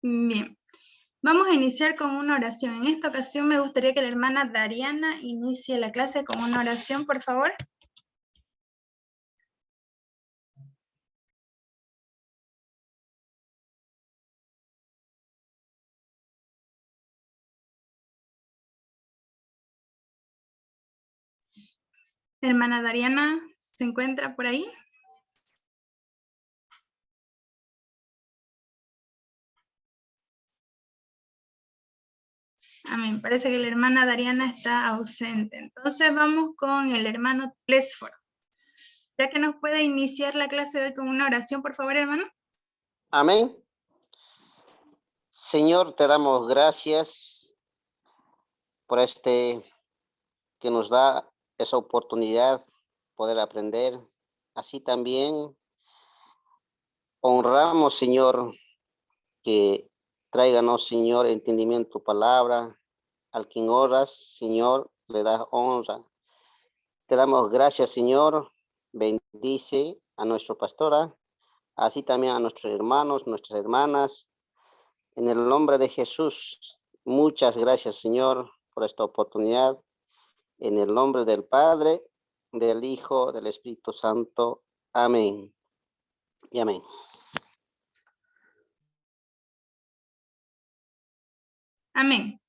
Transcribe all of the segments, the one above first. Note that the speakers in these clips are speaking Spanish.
Bien, vamos a iniciar con una oración. En esta ocasión me gustaría que la hermana Dariana inicie la clase con una oración, por favor. Hermana Dariana, ¿se encuentra por ahí? Amén. Parece que la hermana Dariana está ausente. Entonces vamos con el hermano Tlesforo. Ya que nos puede iniciar la clase de hoy con una oración, por favor, hermano. Amén. Señor, te damos gracias por que nos da esa oportunidad poder aprender. Así también honramos, Señor, que tráiganos, Señor, entendimiento tu palabra. Al quien oras, Señor, le das honra. Te damos gracias, Señor. Bendice a nuestra pastora, así también a nuestros hermanos, nuestras hermanas. En el nombre de Jesús, muchas gracias, Señor, por esta oportunidad. En el nombre del Padre, del Hijo, del Espíritu Santo. Amén. Y amén. Amén.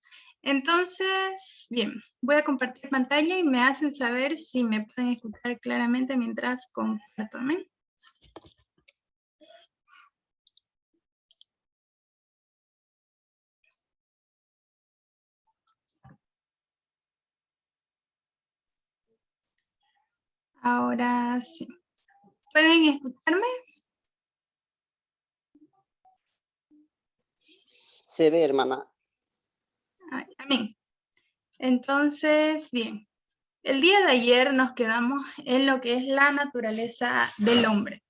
Entonces, bien, voy a compartir pantalla y me hacen saber si me pueden escuchar claramente mientras comparto. Amén. Ahora sí. ¿Pueden escucharme? Se ve, hermana. Amén. Entonces, bien. El día de ayer nos quedamos en lo que es la naturaleza del hombre.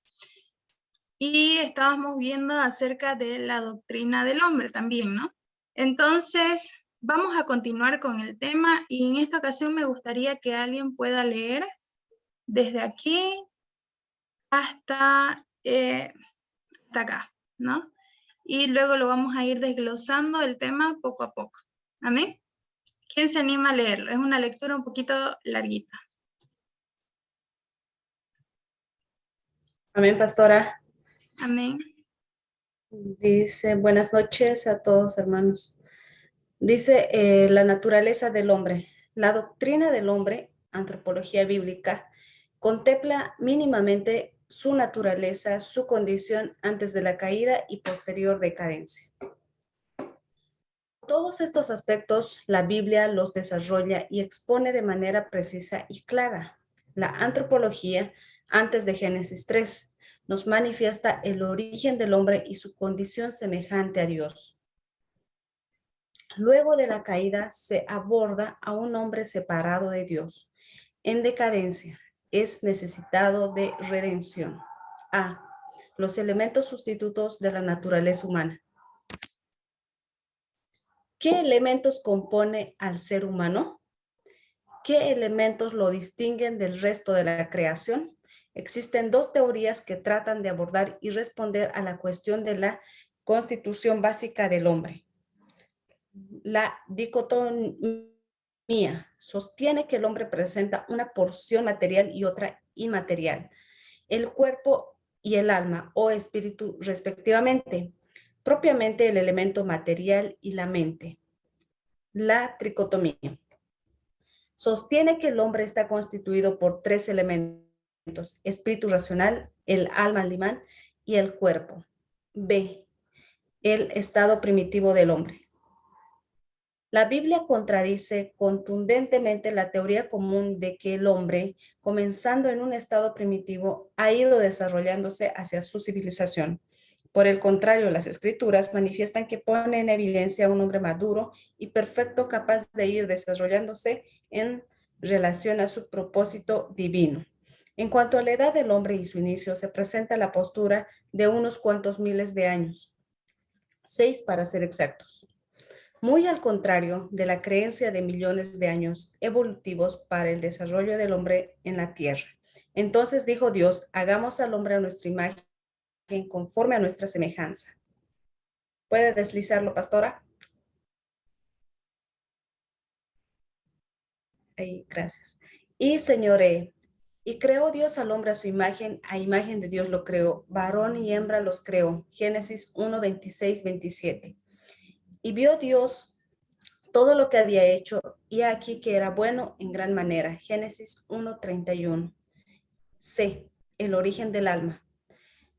Y estábamos viendo acerca de la doctrina del hombre también, ¿no? Entonces, vamos a continuar con el tema y en esta ocasión me gustaría que alguien pueda leer desde aquí hasta acá, ¿no? Y luego lo vamos a ir desglosando el tema poco a poco. ¿Amén? ¿Quién se anima a leerlo? Es una lectura un poquito larguita. Amén, pastora. Amén. Dice, buenas noches a todos, hermanos. Dice, la naturaleza del hombre. La doctrina del hombre, antropología bíblica, contempla mínimamente su naturaleza, su condición antes de la caída y posterior decadencia. Todos estos aspectos, la Biblia los desarrolla y expone de manera precisa y clara. La antropología, antes de Génesis 3, nos manifiesta el origen del hombre y su condición semejante a Dios. Luego de la caída se aborda a un hombre separado de Dios. En decadencia, es necesitado de redención. A. Los elementos sustitutos de la naturaleza humana. ¿Qué elementos compone al ser humano? ¿Qué elementos lo distinguen del resto de la creación? Existen dos teorías que tratan de abordar y responder a la cuestión de la constitución básica del hombre. La dicotomía sostiene que el hombre presenta una porción material y otra inmaterial, el cuerpo y el alma o espíritu respectivamente, propiamente el elemento material y la mente. La tricotomía sostiene que el hombre está constituido por tres elementos: espíritu racional, el alma animal y el cuerpo. B. El estado primitivo del hombre. La Biblia contradice contundentemente la teoría común de que el hombre, comenzando en un estado primitivo, ha ido desarrollándose hacia su civilización. Por el contrario, las Escrituras manifiestan que pone en evidencia a un hombre maduro y perfecto, capaz de ir desarrollándose en relación a su propósito divino. En cuanto a la edad del hombre y su inicio, se presenta la postura de unos cuantos miles de años, 6 para ser exactos. Muy al contrario de la creencia de millones de años evolutivos para el desarrollo del hombre en la tierra. Entonces dijo Dios, hagamos al hombre a nuestra imagen, conforme a nuestra semejanza. ¿Puede deslizarlo, pastora? Ahí, gracias. Y señoré, y creó Dios al hombre a imagen de Dios lo creó, varón y hembra los creó. Génesis 1, 26, 27. Y vio Dios todo lo que había hecho, y aquí que era bueno en gran manera. Génesis 1, 31. C. El origen del alma.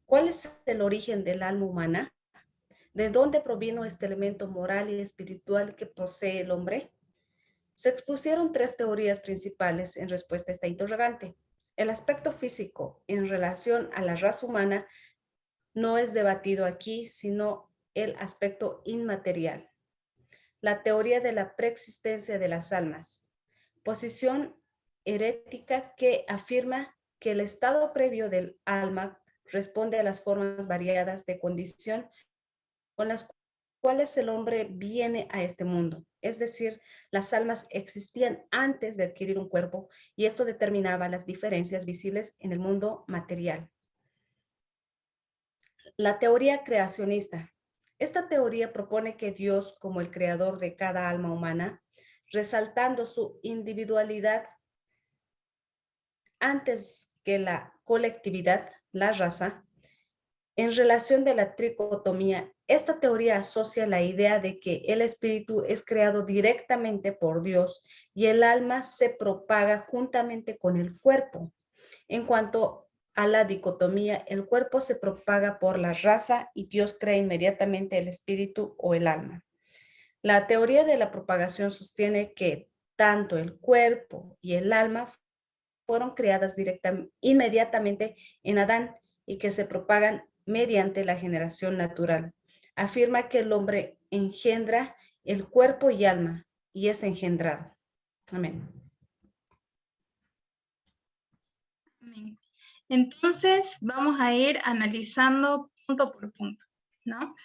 ¿Cuál es el origen del alma humana? ¿De dónde provino este elemento moral y espiritual que posee el hombre? Se expusieron tres teorías principales en respuesta a esta interrogante. El aspecto físico en relación a la raza humana no es debatido aquí, sino el aspecto inmaterial. La teoría de la preexistencia de las almas. Posición herética que afirma que el estado previo del alma responde a las formas variadas de condición con las cuales el hombre viene a este mundo. Es decir, las almas existían antes de adquirir un cuerpo y esto determinaba las diferencias visibles en el mundo material. La teoría creacionista. Esta teoría propone que Dios, como el creador de cada alma humana, resaltando su individualidad antes que la colectividad, la raza, en relación de la tricotomía, esta teoría asocia la idea de que el espíritu es creado directamente por Dios y el alma se propaga juntamente con el cuerpo. En cuanto a la dicotomía, el cuerpo se propaga por la raza y Dios crea inmediatamente el espíritu o el alma. La teoría de la propagación sostiene que tanto el cuerpo y el alma fueron creadas inmediatamente en Adán y que se propagan mediante la generación natural. Afirma que el hombre engendra el cuerpo y alma y es engendrado. Amén. Amén. Entonces, vamos a ir analizando punto por punto, ¿no?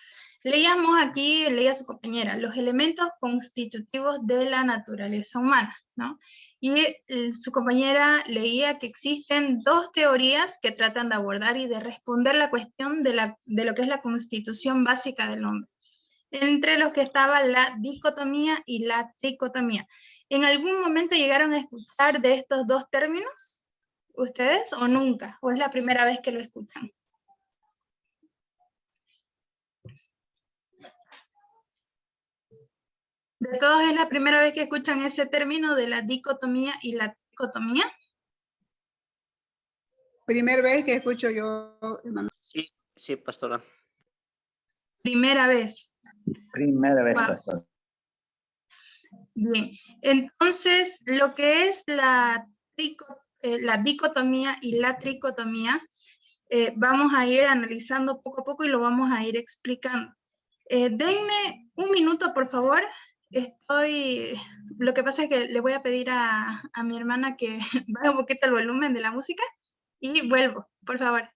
Leíamos aquí, leía su compañera, los elementos constitutivos de la naturaleza humana, ¿no? Y su compañera leía que existen dos teorías que tratan de abordar y de responder la cuestión de lo que es la constitución básica del hombre, entre los que estaba la dicotomía y la tricotomía. ¿En algún momento llegaron a escuchar de estos dos términos ustedes o nunca? ¿O es la primera vez que lo escuchan? ¿De todos es la primera vez que escuchan ese término de la dicotomía y la tricotomía? Primera vez que escucho yo, hermano. Sí, sí, pastora. Primera vez. Primera vez, Wow. pastor. Bien, entonces lo que es la dicotomía y la tricotomía, vamos a ir analizando poco a poco y lo vamos a ir explicando. Denme un minuto, por favor. Lo que pasa es que le voy a pedir a mi hermana que baje un poquito el volumen de la música y vuelvo, por favor.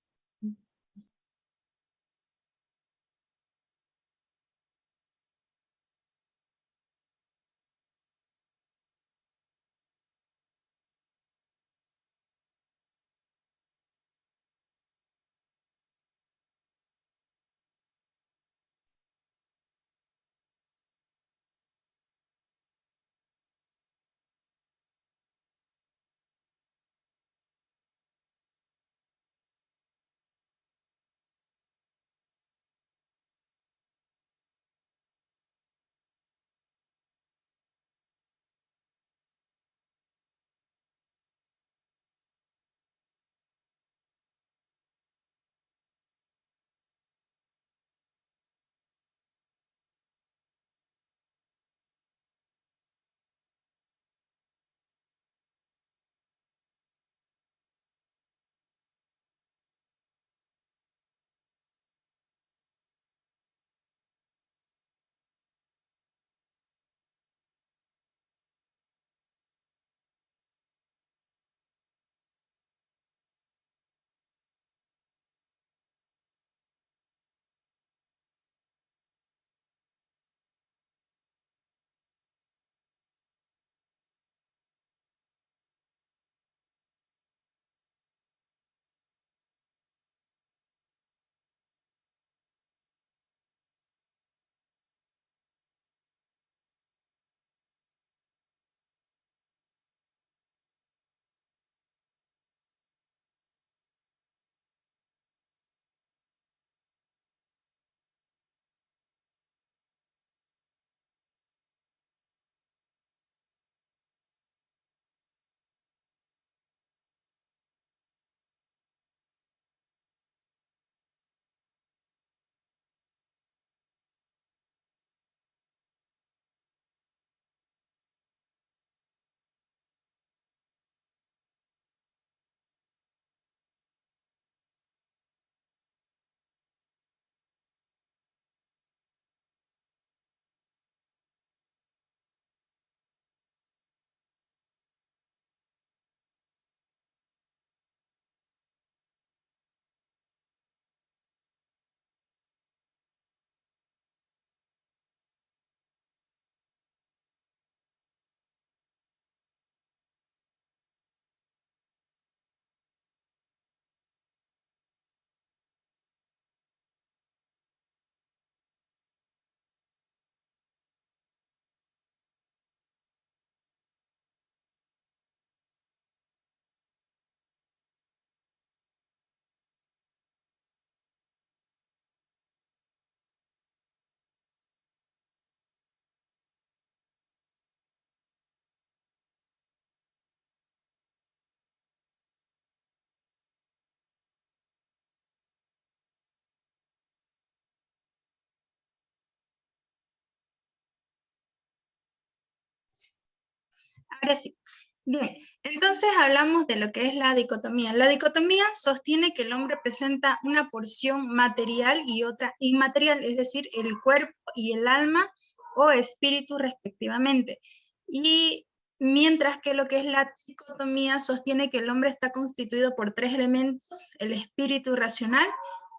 Ahora sí. Bien, entonces hablamos de lo que es la dicotomía. La dicotomía sostiene que el hombre presenta una porción material y otra inmaterial, es decir, el cuerpo y el alma o espíritu respectivamente. Y mientras que lo que es la tricotomía sostiene que el hombre está constituido por 3 elementos, el espíritu racional,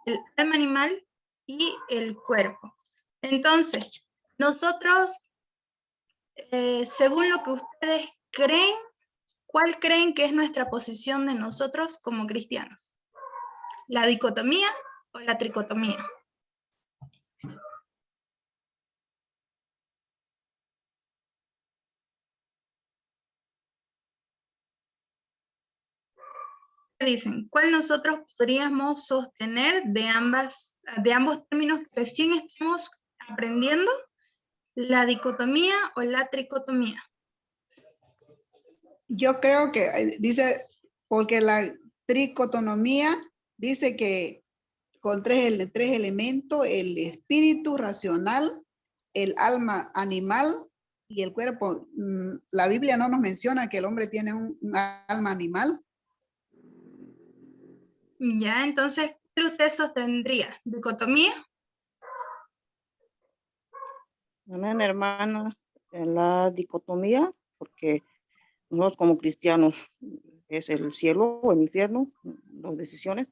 el alma animal y el cuerpo. Entonces, nosotros, según lo que ustedes creen, ¿cuál creen que es nuestra posición de nosotros como cristianos? ¿La dicotomía o la tricotomía? ¿Qué dicen? ¿Cuál nosotros podríamos sostener de ambos términos que recién estamos aprendiendo? ¿La dicotomía o la tricotomía? Yo creo que dice, porque la tricotomía dice que con tres elementos, el espíritu racional, el alma animal y el cuerpo. La Biblia no nos menciona que el hombre tiene un alma animal. Ya, entonces, ¿qué usted sostendría? ¿Dicotomía? Amén, hermana, en la dicotomía, porque nosotros como cristianos es el cielo o el infierno, las decisiones.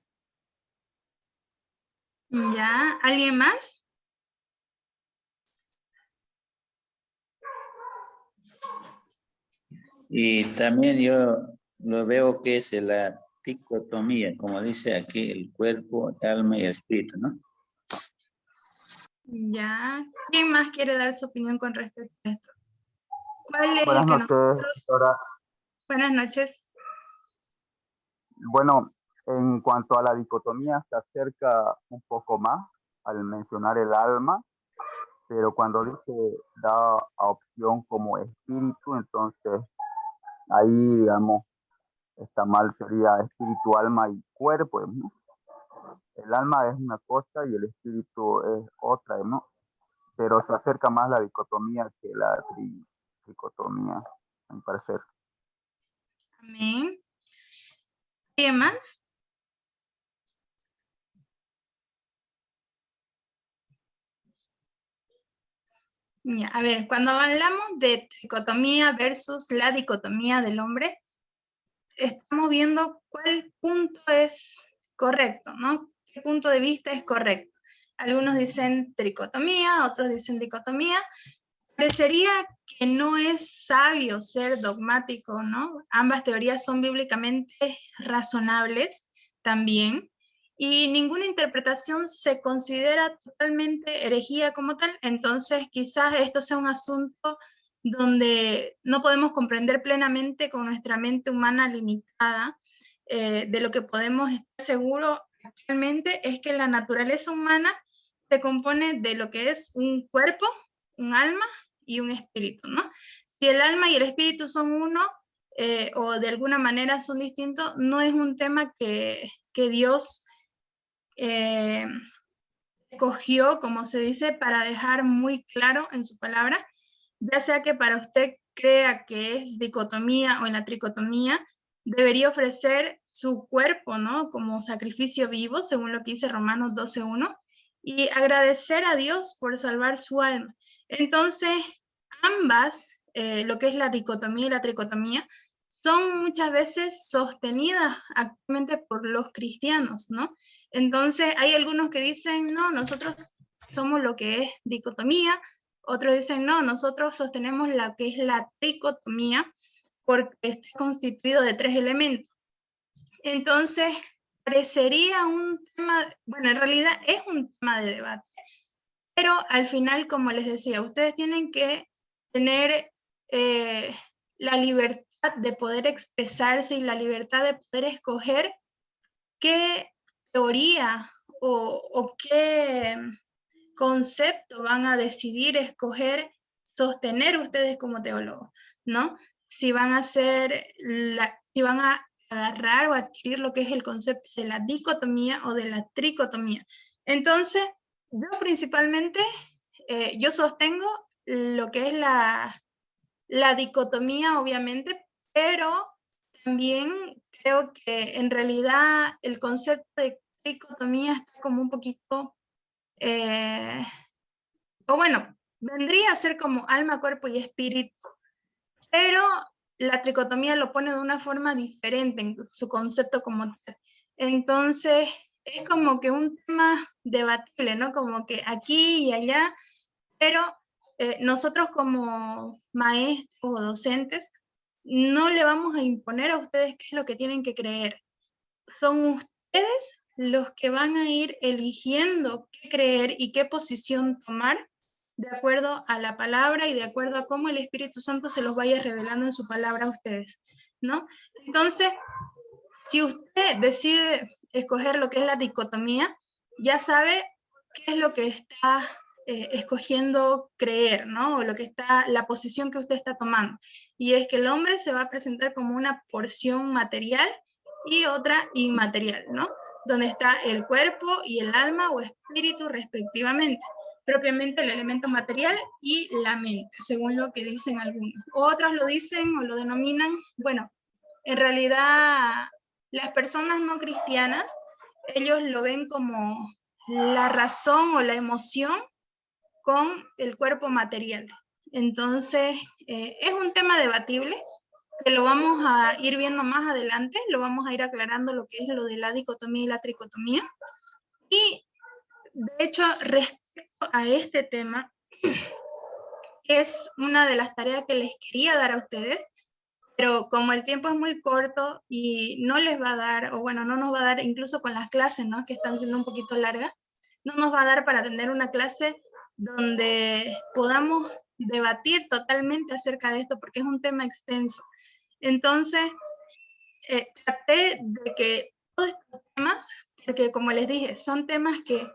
Ya, ¿alguien más? Y también yo lo veo que es la dicotomía, como dice aquí, el cuerpo, el alma y el espíritu, ¿no? Ya, ¿quién más quiere dar su opinión con respecto a esto? ¿Cuál es Buenas el que noches, nosotros... doctora. Buenas noches. Bueno, en cuanto a la dicotomía, se acerca un poco más al mencionar el alma, pero cuando dice da a opción como espíritu, entonces ahí, digamos, está mal, sería espíritu, alma y cuerpo, ¿no? El alma es una cosa y el espíritu es otra, ¿no? Pero se acerca más la dicotomía que la tricotomía, a mi parecer. Amén. ¿Quién más? Ya, a ver, cuando hablamos de tricotomía versus la dicotomía del hombre, estamos viendo cuál punto es correcto, ¿no? ¿Qué punto de vista es correcto? Algunos dicen tricotomía, otros dicen dicotomía. Parecería que no es sabio ser dogmático, ¿no? Ambas teorías son bíblicamente razonables también, y ninguna interpretación se considera totalmente herejía como tal, entonces quizás esto sea un asunto donde no podemos comprender plenamente con nuestra mente humana limitada. De lo que podemos estar seguros actualmente es que la naturaleza humana se compone de lo que es un cuerpo, un alma y un espíritu, ¿no? Si el alma y el espíritu son uno, o de alguna manera son distintos, no es un tema que Dios escogió, como se dice, para dejar muy claro en su palabra, ya sea que para usted crea que es dicotomía o en la tricotomía, debería ofrecer su cuerpo, ¿no? Como sacrificio vivo, según lo que dice Romanos 12:1, y agradecer a Dios por salvar su alma. Entonces, ambas, lo que es la dicotomía y la tricotomía, son muchas veces sostenidas actualmente por los cristianos, ¿no? Entonces, hay algunos que dicen, no, nosotros somos lo que es dicotomía, otros dicen, no, nosotros sostenemos la que es la tricotomía porque está constituido de 3 elementos. Entonces, parecería un tema, bueno, en realidad es un tema de debate, pero al final, como les decía, ustedes tienen que tener la libertad de poder expresarse y la libertad de poder escoger qué teoría o qué concepto van a decidir escoger sostener ustedes como teólogos, ¿no? Si van a si van a agarrar o adquirir lo que es el concepto de la dicotomía o de la tricotomía. Entonces, yo principalmente, yo sostengo lo que es la dicotomía, obviamente, pero también creo que en realidad el concepto de dicotomía está como un poquito, o bueno, vendría a ser como alma, cuerpo y espíritu, pero la tricotomía lo pone de una forma diferente en su concepto como tal. Entonces, es como que un tema debatible, ¿no? Como que aquí y allá, pero nosotros como maestros o docentes no le vamos a imponer a ustedes qué es lo que tienen que creer. Son ustedes los que van a ir eligiendo qué creer y qué posición tomar de acuerdo a la palabra y de acuerdo a cómo el Espíritu Santo se los vaya revelando en su palabra a ustedes, ¿no? Entonces, si usted decide escoger lo que es la dicotomía, ya sabe qué es lo que está escogiendo creer, ¿no? O lo que está, la posición que usted está tomando. Y es que el hombre se va a presentar como una porción material y otra inmaterial, ¿no? Donde está el cuerpo y el alma o espíritu respectivamente. Propiamente el elemento material y la mente, según lo que dicen algunos. Otros lo dicen o lo denominan, bueno, en realidad las personas no cristianas, ellos lo ven como la razón o la emoción con el cuerpo material. Entonces, es un tema debatible que lo vamos a ir viendo más adelante, lo vamos a ir aclarando lo que es lo de la dicotomía y la tricotomía. Y, de hecho, respecto a este tema, es una de las tareas que les quería dar a ustedes, pero como el tiempo es muy corto y no les va a dar, o bueno, no nos va a dar, incluso con las clases, ¿no? Que están siendo un poquito largas, no nos va a dar para tener una clase donde podamos debatir totalmente acerca de esto, porque es un tema extenso. Entonces, traté de que todos estos temas, porque como les dije, son temas que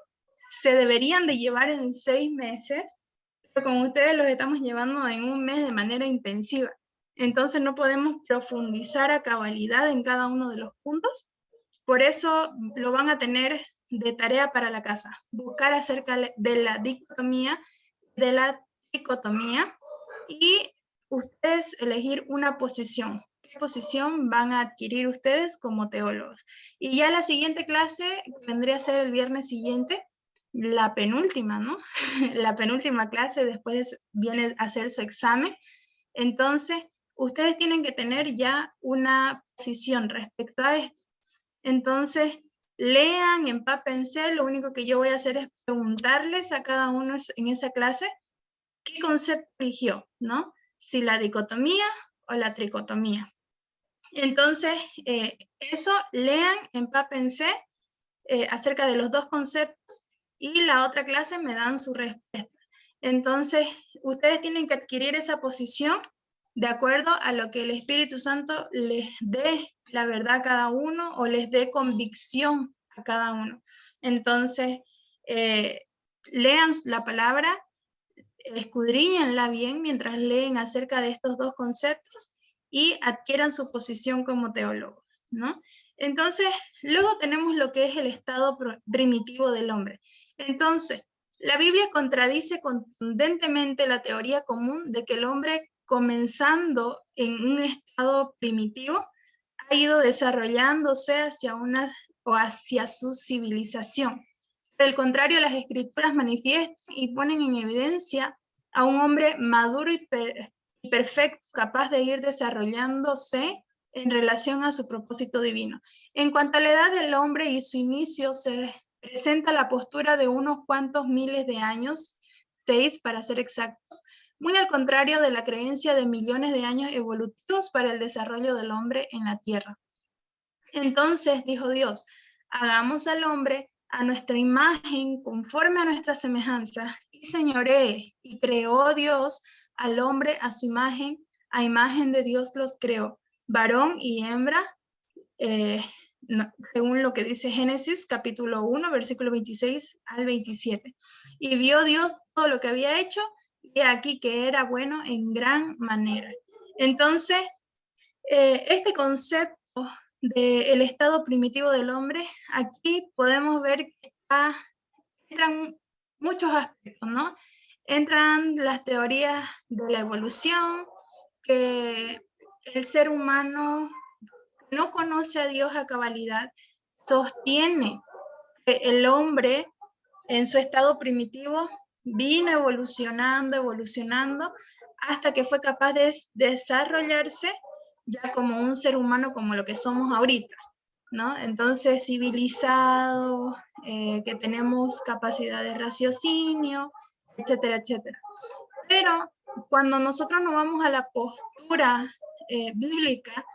se deberían de llevar en 6 meses, pero con ustedes los estamos llevando en un mes de manera intensiva. Entonces no podemos profundizar a cabalidad en cada uno de los puntos. Por eso lo van a tener de tarea para la casa. Buscar acerca de la dicotomía, de la tricotomía y ustedes elegir una posición. ¿Qué posición van a adquirir ustedes como teólogos? Y ya la siguiente clase vendría a ser el viernes siguiente, la penúltima, ¿no? La penúltima clase, después viene a hacer su examen. Entonces, ustedes tienen que tener ya una posición respecto a esto. Entonces, lean, empápense, lo único que yo voy a hacer es preguntarles a cada uno en esa clase qué concepto eligió, ¿no? Si la dicotomía o la tricotomía. Entonces, eso, lean, empápense acerca de los dos conceptos y la otra clase me dan su respuesta. Entonces, ustedes tienen que adquirir esa posición de acuerdo a lo que el Espíritu Santo les dé la verdad a cada uno o les dé convicción a cada uno. Entonces, lean la palabra, escudriñenla bien mientras leen acerca de estos dos conceptos y adquieran su posición como teólogos, ¿no? Entonces, luego tenemos lo que es el estado primitivo del hombre. Entonces, la Biblia contradice contundentemente la teoría común de que el hombre, comenzando en un estado primitivo, ha ido desarrollándose hacia hacia su civilización. Por el contrario, las escrituras manifiestan y ponen en evidencia a un hombre maduro y perfecto, capaz de ir desarrollándose en relación a su propósito divino. En cuanto a la edad del hombre y su inicio, se presenta la postura de unos cuantos miles de años, 6 para ser exactos, muy al contrario de la creencia de millones de años evolutivos para el desarrollo del hombre en la tierra. Entonces dijo Dios, hagamos al hombre a nuestra imagen, conforme a nuestra semejanza, y señoree, y creó Dios al hombre a su imagen, a imagen de Dios los creó, varón y hembra, según lo que dice Génesis, capítulo 1, versículo 26 al 27. Y vio Dios todo lo que había hecho, y aquí que era bueno en gran manera. Entonces, este concepto del estado primitivo del hombre, aquí podemos ver que entran muchos aspectos, ¿no? Entran las teorías de la evolución, que el ser humano no conoce a Dios a cabalidad, sostiene que el hombre en su estado primitivo vino evolucionando, hasta que fue capaz de desarrollarse ya como un ser humano como lo que somos ahorita, ¿no? Entonces, civilizado, que tenemos capacidad de raciocinio, etcétera, etcétera. Pero cuando nosotros nos vamos a la postura bíblica,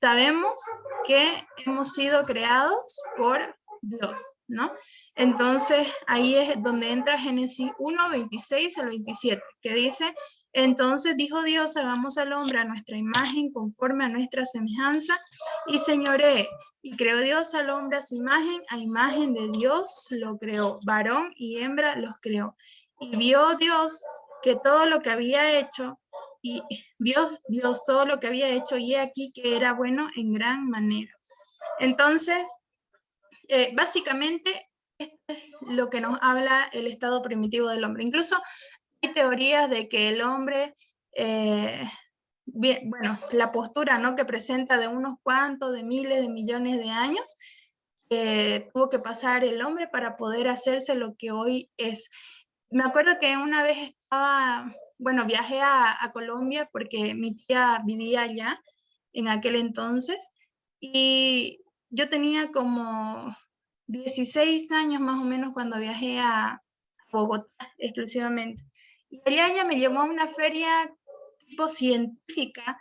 sabemos que hemos sido creados por Dios, ¿no? Entonces, ahí es donde entra Génesis 1, 26 al 27, que dice, entonces dijo Dios, hagamos al hombre a nuestra imagen, conforme a nuestra semejanza, y señoree. Y creó Dios al hombre a su imagen, a imagen de Dios lo creó, varón y hembra los creó. Y vio Dios que todo lo que había hecho, y Dios todo lo que había hecho, y he aquí que era bueno en gran manera. Entonces, básicamente, esto es lo que nos habla el estado primitivo del hombre. Incluso hay teorías de que el hombre, bueno, la postura, ¿no?, que presenta de unos cuantos, de miles de millones de años, tuvo que pasar el hombre para poder hacerse lo que hoy es. Me acuerdo que una vez estaba, bueno, viajé a Colombia porque mi tía vivía allá en aquel entonces, y yo tenía como 16 años más o menos cuando viajé a Bogotá exclusivamente. Y allá ella me llevó a una feria tipo científica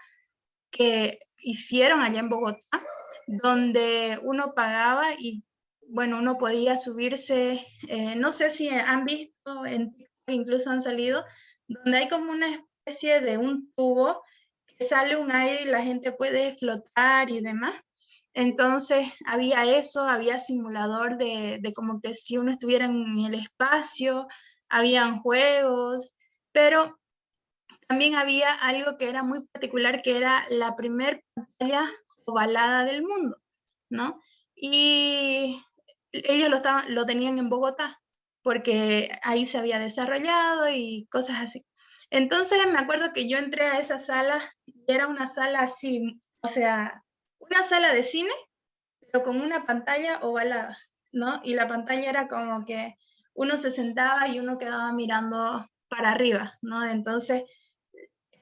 que hicieron allá en Bogotá, donde uno pagaba y, bueno, uno podía subirse, no sé si han visto, incluso han salido, donde hay como una especie de un tubo que sale un aire y la gente puede flotar y demás. Entonces había eso, había simulador de como que si uno estuviera en el espacio, habían juegos, pero también había algo que era muy particular, que era la primer pantalla ovalada del mundo, ¿no? Y ellos lo tenían en Bogotá, porque ahí se había desarrollado y cosas así. Entonces me acuerdo que yo entré a esa sala y era una sala así, o sea, una sala de cine, pero con una pantalla ovalada, ¿no? Y la pantalla era como que uno se sentaba y uno quedaba mirando para arriba, ¿no? Entonces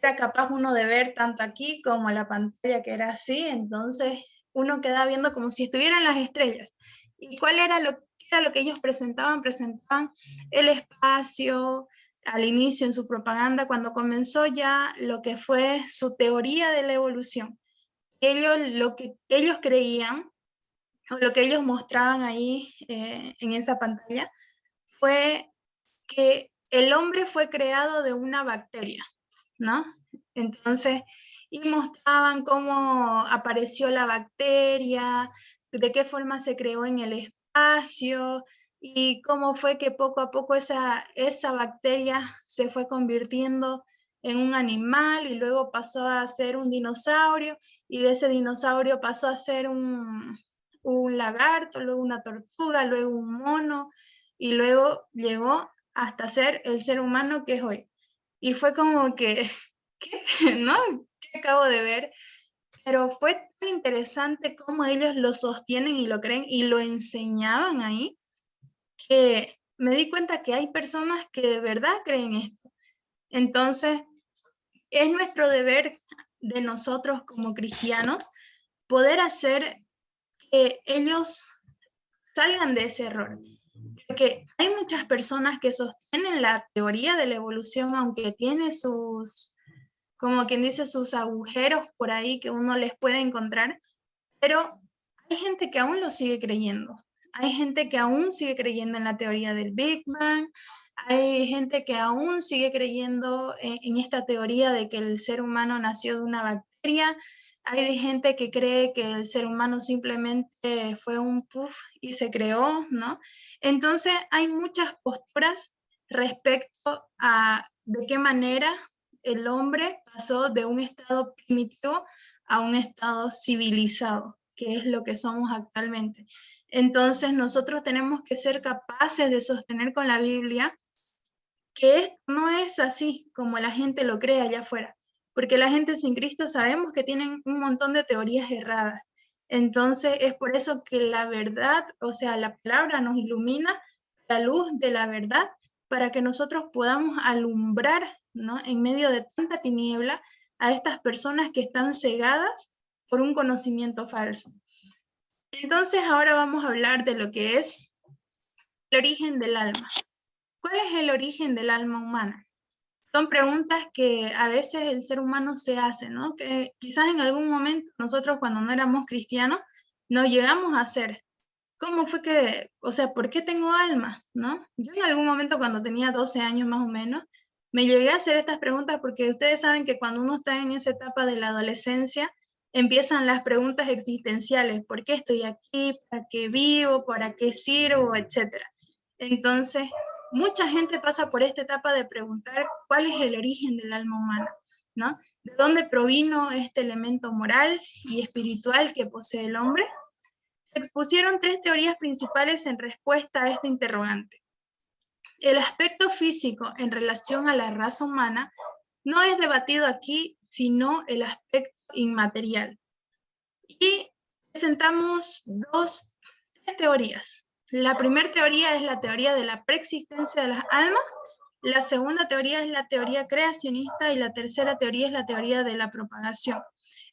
era capaz uno de ver tanto aquí como la pantalla, que era así, entonces uno quedaba viendo como si estuvieran las estrellas. ¿Y cuál era lo que ellos presentaban? Presentaban el espacio al inicio en su propaganda, cuando comenzó ya lo que fue su teoría de la evolución. Lo que ellos creían, o lo que ellos mostraban ahí en esa pantalla, fue que el hombre fue creado de una bacteria, ¿no? Entonces, y mostraban cómo apareció la bacteria, de qué forma se creó en el espacio, y cómo fue que poco a poco esa bacteria se fue convirtiendo en un animal y luego pasó a ser un dinosaurio, y de ese dinosaurio pasó a ser un lagarto, luego una tortuga, luego un mono, y luego llegó hasta ser el ser humano que es hoy. Y fue como que, ¿qué? ¿No? ¿Qué acabo de ver? Pero fue tan interesante cómo ellos lo sostienen y lo creen y lo enseñaban ahí, que me di cuenta que hay personas que de verdad creen esto. Entonces, es nuestro deber de nosotros como cristianos poder hacer que ellos salgan de ese error. Porque hay muchas personas que sostienen la teoría de la evolución, aunque tiene sus, como quien dice, sus agujeros por ahí que uno les puede encontrar, pero hay gente que aún lo sigue creyendo. Hay gente que aún sigue creyendo en la teoría del Big Bang. Hay gente que aún sigue creyendo en esta teoría de que el ser humano nació de una bacteria. Hay gente que cree que el ser humano simplemente fue un puff y se creó, ¿no? Entonces hay muchas posturas respecto a de qué manera el hombre pasó de un estado primitivo a un estado civilizado, que es lo que somos actualmente. Entonces nosotros tenemos que ser capaces de sostener con la Biblia que esto no es así como la gente lo cree allá afuera, porque la gente sin Cristo sabemos que tienen un montón de teorías erradas. Entonces es por eso que la verdad, o sea, la palabra nos ilumina la luz de la verdad para que nosotros podamos alumbrar, ¿no?, en medio de tanta tiniebla a estas personas que están cegadas por un conocimiento falso. Entonces ahora vamos a hablar de lo que es el origen del alma. ¿Cuál es el origen del alma humana? Son preguntas que a veces el ser humano se hace, ¿no? Que quizás en algún momento nosotros cuando no éramos cristianos nos llegamos a hacer. ¿Cómo fue que, o sea, por qué tengo alma, no? Yo en algún momento cuando tenía 12 años más o menos, me llegué a hacer estas preguntas porque ustedes saben que cuando uno está en esa etapa de la adolescencia, empiezan las preguntas existenciales. ¿Por qué estoy aquí? ¿Para qué vivo? ¿Para qué sirvo? Etcétera. Entonces, mucha gente pasa por esta etapa de preguntar cuál es el origen del alma humana, ¿no? ¿De dónde provino este elemento moral y espiritual que posee el hombre? Se expusieron 3 teorías principales en respuesta a este interrogante. El aspecto físico en relación a la raza humana no es debatido aquí, sino el aspecto inmaterial. Y presentamos 3 teorías. La primera teoría es la teoría de la preexistencia de las almas, la segunda teoría es la teoría creacionista y la tercera teoría es la teoría de la propagación.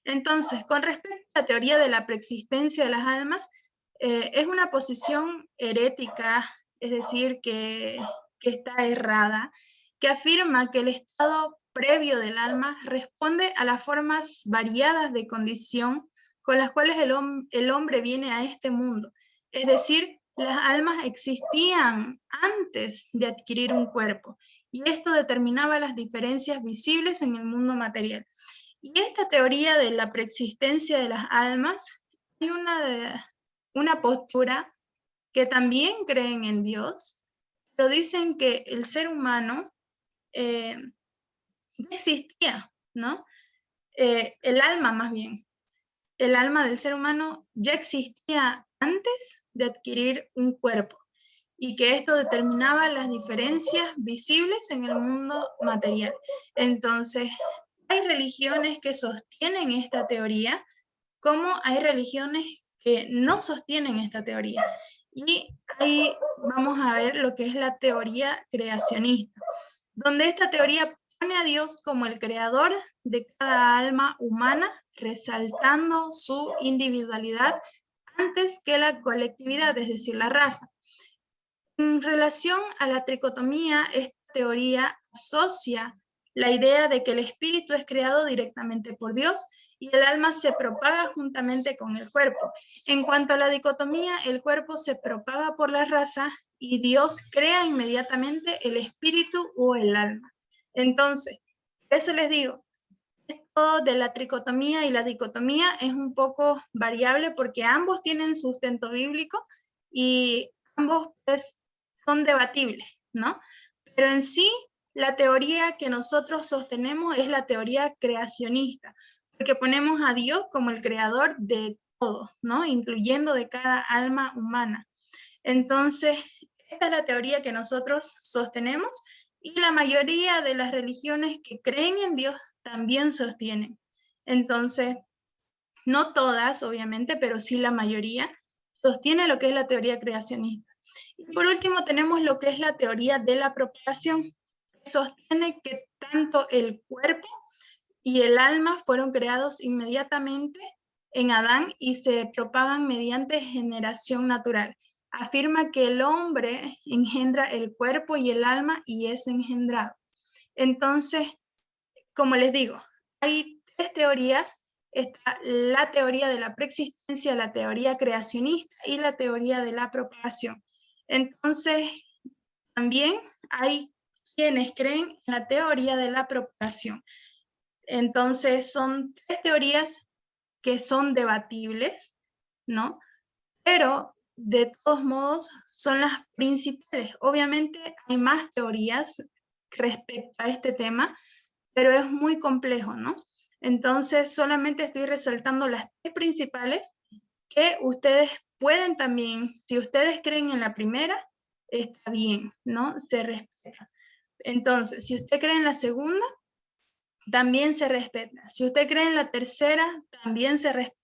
Entonces, con respecto a la teoría de la preexistencia de las almas, es una posición herética, es decir, que está errada, que afirma que el estado previo del alma responde a las formas variadas de condición con las cuales el hombre viene a este mundo. Es decir, las almas existían antes de adquirir un cuerpo, y esto determinaba las diferencias visibles en el mundo material. Y esta teoría de la preexistencia de las almas, hay una postura que también creen en Dios, pero dicen que el ser humano ya existía, ¿no? El alma más bien. El alma del ser humano ya existía antes de adquirir un cuerpo y que esto determinaba las diferencias visibles en el mundo material. Entonces, hay religiones que sostienen esta teoría, como hay religiones que no sostienen esta teoría. Y ahí vamos a ver lo que es la teoría creacionista, donde esta teoría pone a Dios como el creador de cada alma humana, resaltando su individualidad antes que la colectividad, es decir, la raza. En relación a la tricotomía, esta teoría asocia la idea de que el espíritu es creado directamente por Dios y el alma se propaga juntamente con el cuerpo. En cuanto a la dicotomía, el cuerpo se propaga por la raza y Dios crea inmediatamente el espíritu o el alma. Entonces, eso les digo, esto de la tricotomía y la dicotomía es un poco variable porque ambos tienen sustento bíblico y ambos pues, son debatibles, ¿no? Pero en sí, la teoría que nosotros sostenemos es la teoría creacionista, porque ponemos a Dios como el creador de todo, ¿no? Incluyendo de cada alma humana. Entonces, esta es la teoría que nosotros sostenemos y la mayoría de las religiones que creen en Dios también sostienen. Entonces, no todas, obviamente, pero sí la mayoría sostiene lo que es la teoría creacionista. Y por último tenemos lo que es la teoría de la propagación, que sostiene que tanto el cuerpo y el alma fueron creados inmediatamente en Adán y se propagan mediante generación natural. Afirma que el hombre engendra el cuerpo y el alma y es engendrado. Entonces, como les digo, hay 3 teorías. Está la teoría de la preexistencia, la teoría creacionista y la teoría de la propagación. Entonces, también hay quienes creen en la teoría de la propagación. Entonces, son 3 teorías que son debatibles, ¿no? Pero, de todos modos, son las principales. Obviamente, hay más teorías respecto a este tema, pero es muy complejo, ¿no? Entonces, solamente estoy resaltando las 3 principales que ustedes pueden también, si ustedes creen en la primera, está bien, ¿no? Se respeta. Entonces, si usted cree en la segunda, también se respeta. Si usted cree en la tercera, también se respeta.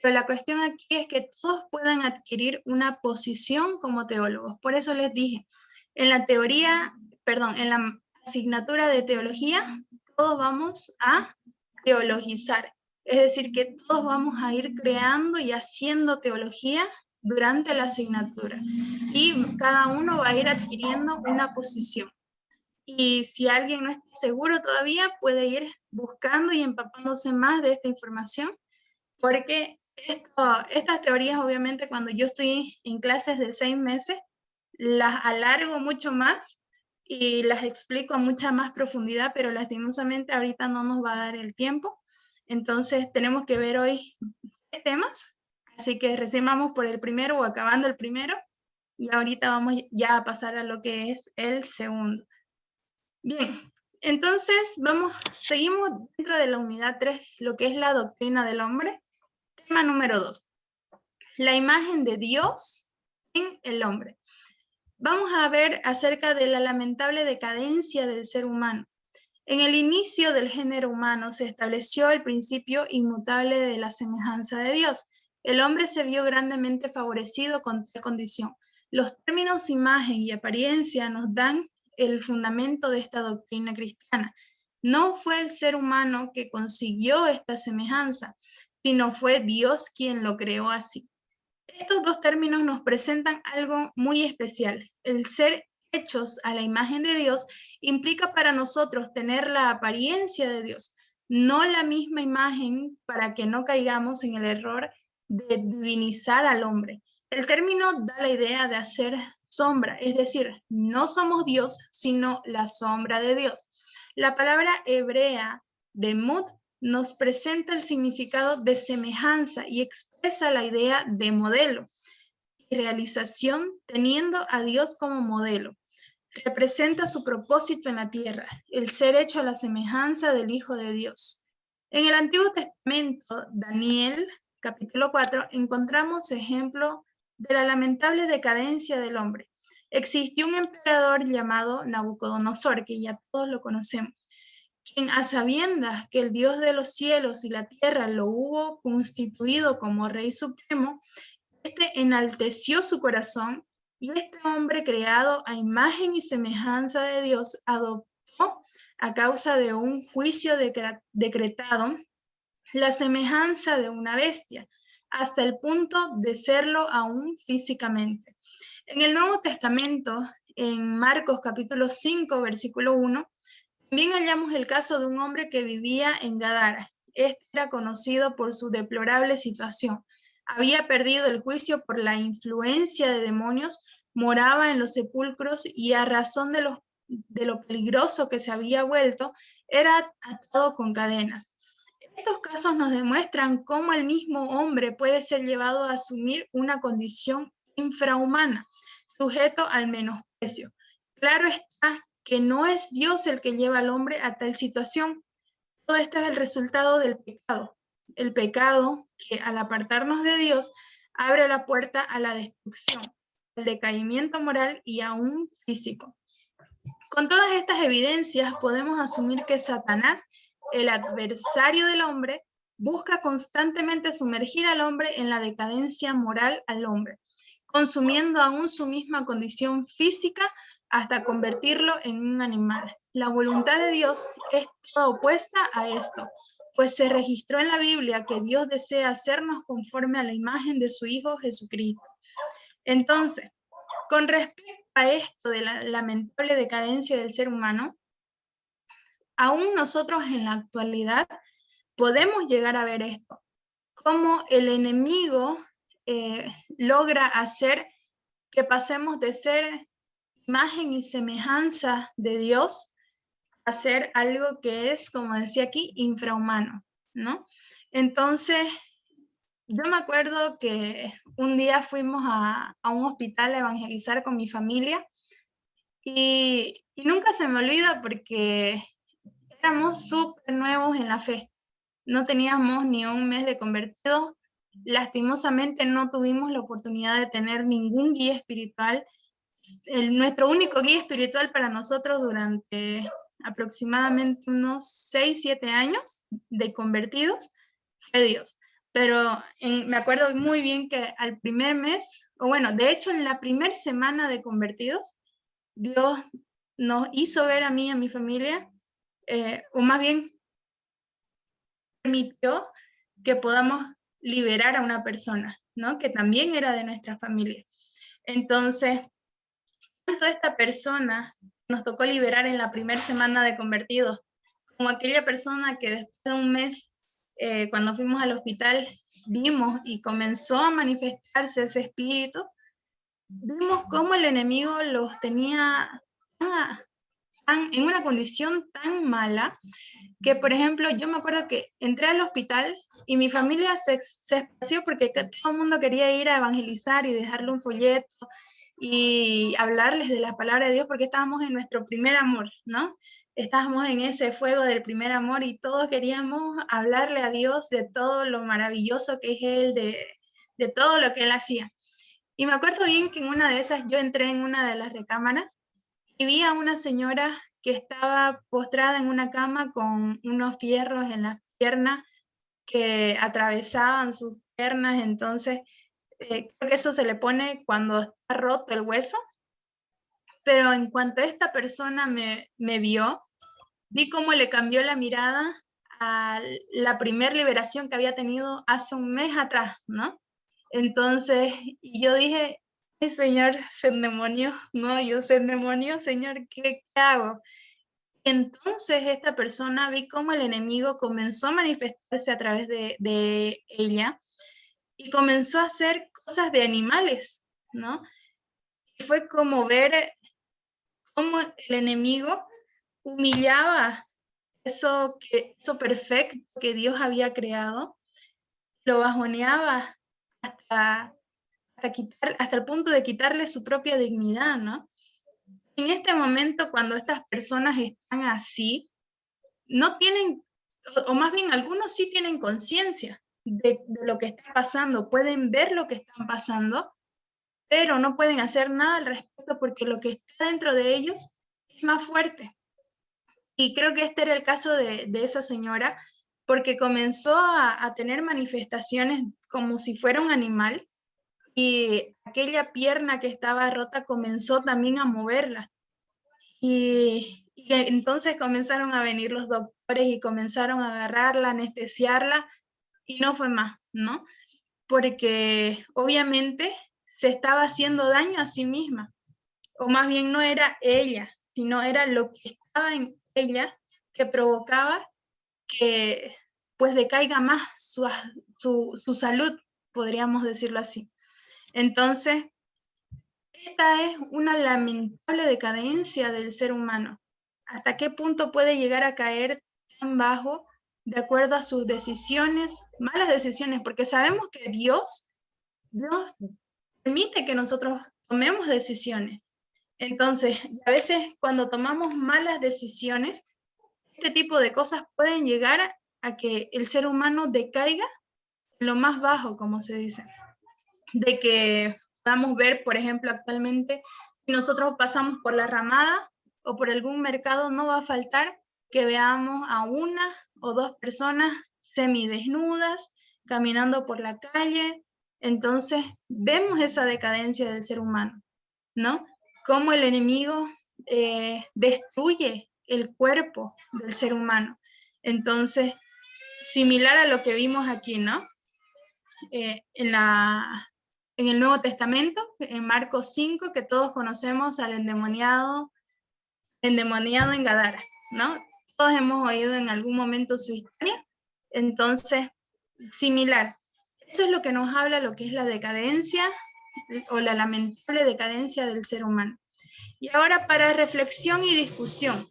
Pero la cuestión aquí es que todos puedan adquirir una posición como teólogos. Por eso les dije, en la en la asignatura de teología, todos vamos a teologizar. Es decir, que todos vamos a ir creando y haciendo teología durante la asignatura. Y cada uno va a ir adquiriendo una posición. Y si alguien no está seguro todavía, puede ir buscando y empapándose más de esta información, porque estas teorías, obviamente, cuando yo estoy en clases de 6 meses, las alargo mucho más y las explico a mucha más profundidad, pero lastimosamente ahorita no nos va a dar el tiempo. Entonces tenemos que ver hoy 3 temas, así que recién vamos por el primero o acabando el primero, y ahorita vamos ya a pasar a lo que es el segundo. Bien, entonces seguimos dentro de la unidad 3, lo que es la doctrina del hombre. Tema número 2, la imagen de Dios en el hombre. Vamos a ver acerca de la lamentable decadencia del ser humano. En el inicio del género humano se estableció el principio inmutable de la semejanza de Dios. El hombre se vio grandemente favorecido con tal condición. Los términos imagen y apariencia nos dan el fundamento de esta doctrina cristiana. No fue el ser humano que consiguió esta semejanza, sino fue Dios quien lo creó así. Estos dos términos nos presentan algo muy especial. El ser hechos a la imagen de Dios implica para nosotros tener la apariencia de Dios, no la misma imagen, para que no caigamos en el error de divinizar al hombre. El término da la idea de hacer sombra, es decir, no somos Dios, sino la sombra de Dios. La palabra hebrea demut nos presenta el significado de semejanza y expresa la idea de modelo y realización, teniendo a Dios como modelo. Representa su propósito en la tierra, el ser hecho a la semejanza del Hijo de Dios. En el Antiguo Testamento, Daniel, capítulo 4, encontramos ejemplo de la lamentable decadencia del hombre. Existió un emperador llamado Nabucodonosor, que ya todos lo conocemos, quien, a sabiendas que el Dios de los cielos y la tierra lo hubo constituido como Rey Supremo, este enalteció su corazón, y este hombre, creado a imagen y semejanza de Dios, adoptó, a causa de un juicio decretado, la semejanza de una bestia, hasta el punto de serlo aún físicamente. En el Nuevo Testamento, en Marcos capítulo 5, versículo 1, también hallamos el caso de un hombre que vivía en Gadara. Este era conocido por su deplorable situación. Había perdido el juicio por la influencia de demonios, moraba en los sepulcros y, a razón de lo peligroso que se había vuelto, era atado con cadenas. Estos casos nos demuestran cómo el mismo hombre puede ser llevado a asumir una condición infrahumana, sujeto al menosprecio. Claro está que no es Dios el que lleva al hombre a tal situación. Todo esto es el resultado del pecado. El pecado que, al apartarnos de Dios, abre la puerta a la destrucción, al decaimiento moral y aún físico. Con todas estas evidencias podemos asumir que Satanás, el adversario del hombre, busca constantemente sumergir al hombre en la decadencia moral al hombre, consumiendo aún su misma condición física hasta convertirlo en un animal. La voluntad de Dios es toda opuesta a esto, pues se registró en la Biblia que Dios desea hacernos conforme a la imagen de su Hijo Jesucristo. Entonces, con respecto a esto de la lamentable decadencia del ser humano, aún nosotros en la actualidad podemos llegar a ver esto, cómo el enemigo logra hacer que pasemos de ser imagen y semejanza de Dios a ser algo que es, como decía aquí, infrahumano, ¿no? Entonces, yo me acuerdo que un día fuimos a un hospital a evangelizar con mi familia y nunca se me olvida porque éramos súper nuevos en la fe. No teníamos ni un mes de convertidos. Lastimosamente no tuvimos la oportunidad de tener ningún guía espiritual. Nuestro único guía espiritual para nosotros durante aproximadamente unos 6, 7 años de convertidos, fue Dios. Pero me acuerdo muy bien que al primer mes, o bueno, de hecho en la primera semana de convertidos, Dios nos hizo ver a mí y a mi familia, o más bien permitió que podamos liberar a una persona, ¿no? Que también era de nuestra familia. Entonces, tanto esta persona nos tocó liberar en la primera semana de convertidos, como aquella persona que después de un mes, cuando fuimos al hospital, vimos y comenzó a manifestarse ese espíritu, vimos cómo el enemigo los tenía en una condición tan mala que, por ejemplo, yo me acuerdo que entré al hospital y mi familia se esparció porque todo el mundo quería ir a evangelizar y dejarle un folleto y hablarles de la palabra de Dios porque estábamos en nuestro primer amor, ¿no? Estábamos en ese fuego del primer amor y todos queríamos hablarle a Dios de todo lo maravilloso que es Él, de todo lo que Él hacía. Y me acuerdo bien que en una de esas yo entré en una de las recámaras y vi a una señora que estaba postrada en una cama con unos fierros en las piernas que atravesaban sus piernas. Entonces, creo que eso se le pone cuando está roto el hueso. Pero en cuanto esta persona me vio, vi cómo le cambió la mirada a la primera liberación que había tenido hace un mes atrás, ¿no? Entonces, yo dije, Señor, se demonio, no, yo soy demonio, Señor, ¿qué hago? Entonces esta persona vi cómo el enemigo comenzó a manifestarse a través de ella y comenzó a hacer cosas de animales, ¿no? Y fue como ver cómo el enemigo humillaba eso perfecto que Dios había creado, lo bajoneaba hasta el punto de quitarle su propia dignidad, ¿no? En este momento, cuando estas personas están así, no tienen, o más bien algunos sí tienen conciencia de lo que está pasando, pueden ver lo que está pasando, pero no pueden hacer nada al respecto porque lo que está dentro de ellos es más fuerte. Y creo que este era el caso de esa señora, porque comenzó a tener manifestaciones como si fuera un animal, y aquella pierna que estaba rota comenzó también a moverla. Y entonces comenzaron a venir los doctores y comenzaron a agarrarla, anestesiarla, y no fue más, ¿no? Porque obviamente se estaba haciendo daño a sí misma, o más bien no era ella, sino era lo que estaba en ella que provocaba que pues decaiga más su salud, podríamos decirlo así. Entonces, esta es una lamentable decadencia del ser humano. ¿Hasta qué punto puede llegar a caer tan bajo de acuerdo a sus decisiones, malas decisiones? Porque sabemos que Dios permite que nosotros tomemos decisiones. Entonces, a veces cuando tomamos malas decisiones, este tipo de cosas pueden llegar a que el ser humano decaiga en lo más bajo, como se dice. De que podamos ver, por ejemplo, actualmente, si nosotros pasamos por la Ramada o por algún mercado, no va a faltar que veamos a una o dos personas semidesnudas caminando por la calle. Entonces, vemos esa decadencia del ser humano, ¿no? Cómo el enemigo destruye el cuerpo del ser humano. Entonces, similar a lo que vimos aquí, ¿no? En el Nuevo Testamento, en Marcos 5, que todos conocemos al endemoniado en Gadara, ¿no? Todos hemos oído en algún momento su historia. Entonces, similar. Eso es lo que nos habla lo que es la decadencia o la lamentable decadencia del ser humano. Y ahora para reflexión y discusión.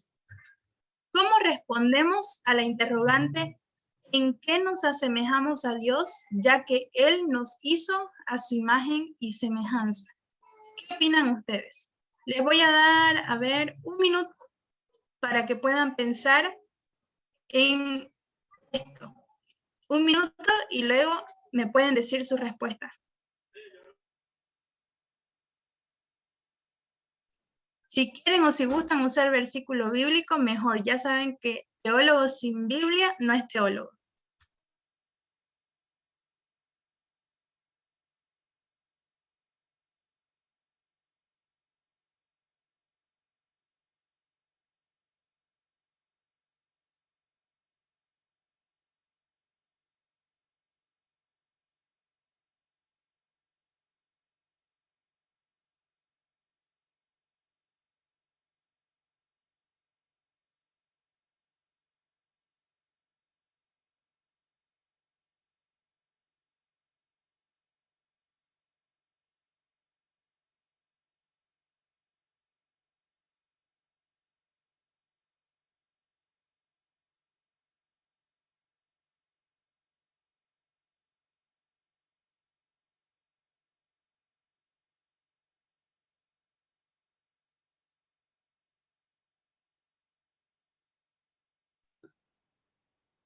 ¿Cómo respondemos a la interrogante ¿en qué nos asemejamos a Dios, ya que Él nos hizo a su imagen y semejanza? ¿Qué opinan ustedes? Les voy a dar, a ver, un minuto para que puedan pensar en esto. Un minuto y luego me pueden decir su respuesta. Si quieren o si gustan usar versículo bíblico, mejor. Ya saben que teólogo sin Biblia no es teólogo.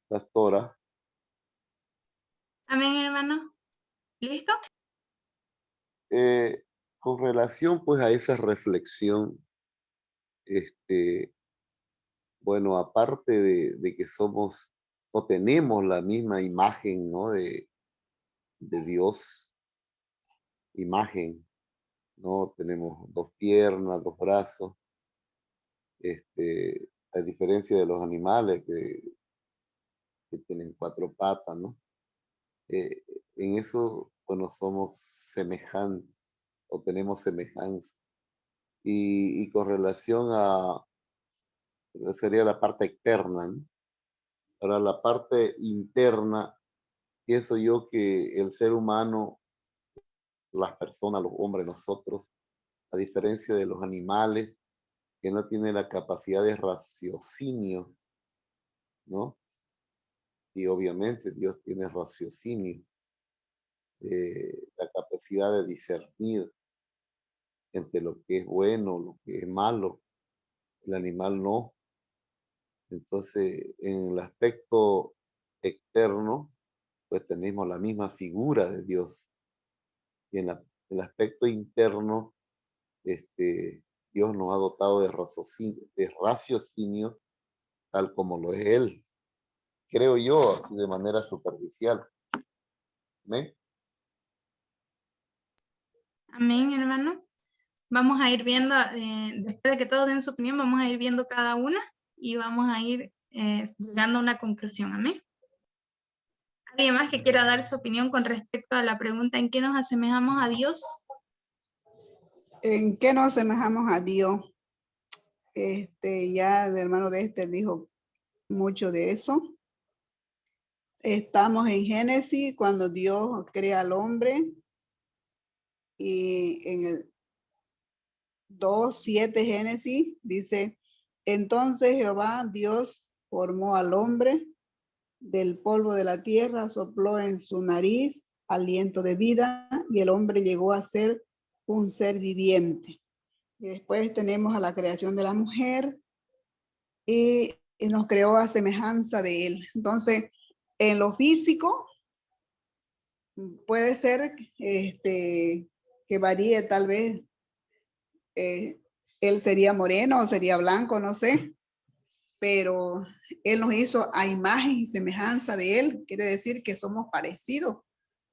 Pastora, Amén, hermano. ¿Listo? con relación pues a esa reflexión, bueno, aparte de que somos o tenemos la misma imagen, ¿no? De Dios, imagen, ¿no? Tenemos dos piernas, dos brazos, a diferencia de los animales que tienen cuatro patas, ¿no? Eh, en eso, bueno, somos semejantes o tenemos semejanza. Y con relación a, sería la parte externa, ¿no? Ahora la parte interna, pienso yo que el ser humano, las personas, los hombres, nosotros, a diferencia de los animales, que no tienen la capacidad de raciocinio, ¿no? Y obviamente Dios tiene raciocinio, la capacidad de discernir entre lo que es bueno, lo que es malo. El animal no. Entonces, en el aspecto externo, pues tenemos la misma figura de Dios. Y en el aspecto interno, Dios nos ha dotado de raciocinio tal como lo es Él. Creo yo, así de manera superficial. ¿Ve? Amén, hermano. Vamos a ir viendo, después de que todos den su opinión, vamos a ir viendo cada una y vamos a ir llegando a una conclusión. Amén. ¿Alguien más que quiera dar su opinión con respecto a la pregunta en qué nos asemejamos a Dios? ¿En qué nos semejamos a Dios? Ya el hermano de dijo mucho de eso. Estamos en Génesis cuando Dios crea al hombre y en el 2:7 Génesis dice, entonces Jehová Dios formó al hombre del polvo de la tierra, sopló en su nariz aliento de vida y el hombre llegó a ser un ser viviente. Y después tenemos a la creación de la mujer y nos creó a semejanza de él. Entonces, en lo físico, puede ser que varíe tal vez. Él sería moreno o sería blanco, no sé, pero él nos hizo a imagen y semejanza de él. Quiere decir que somos parecidos,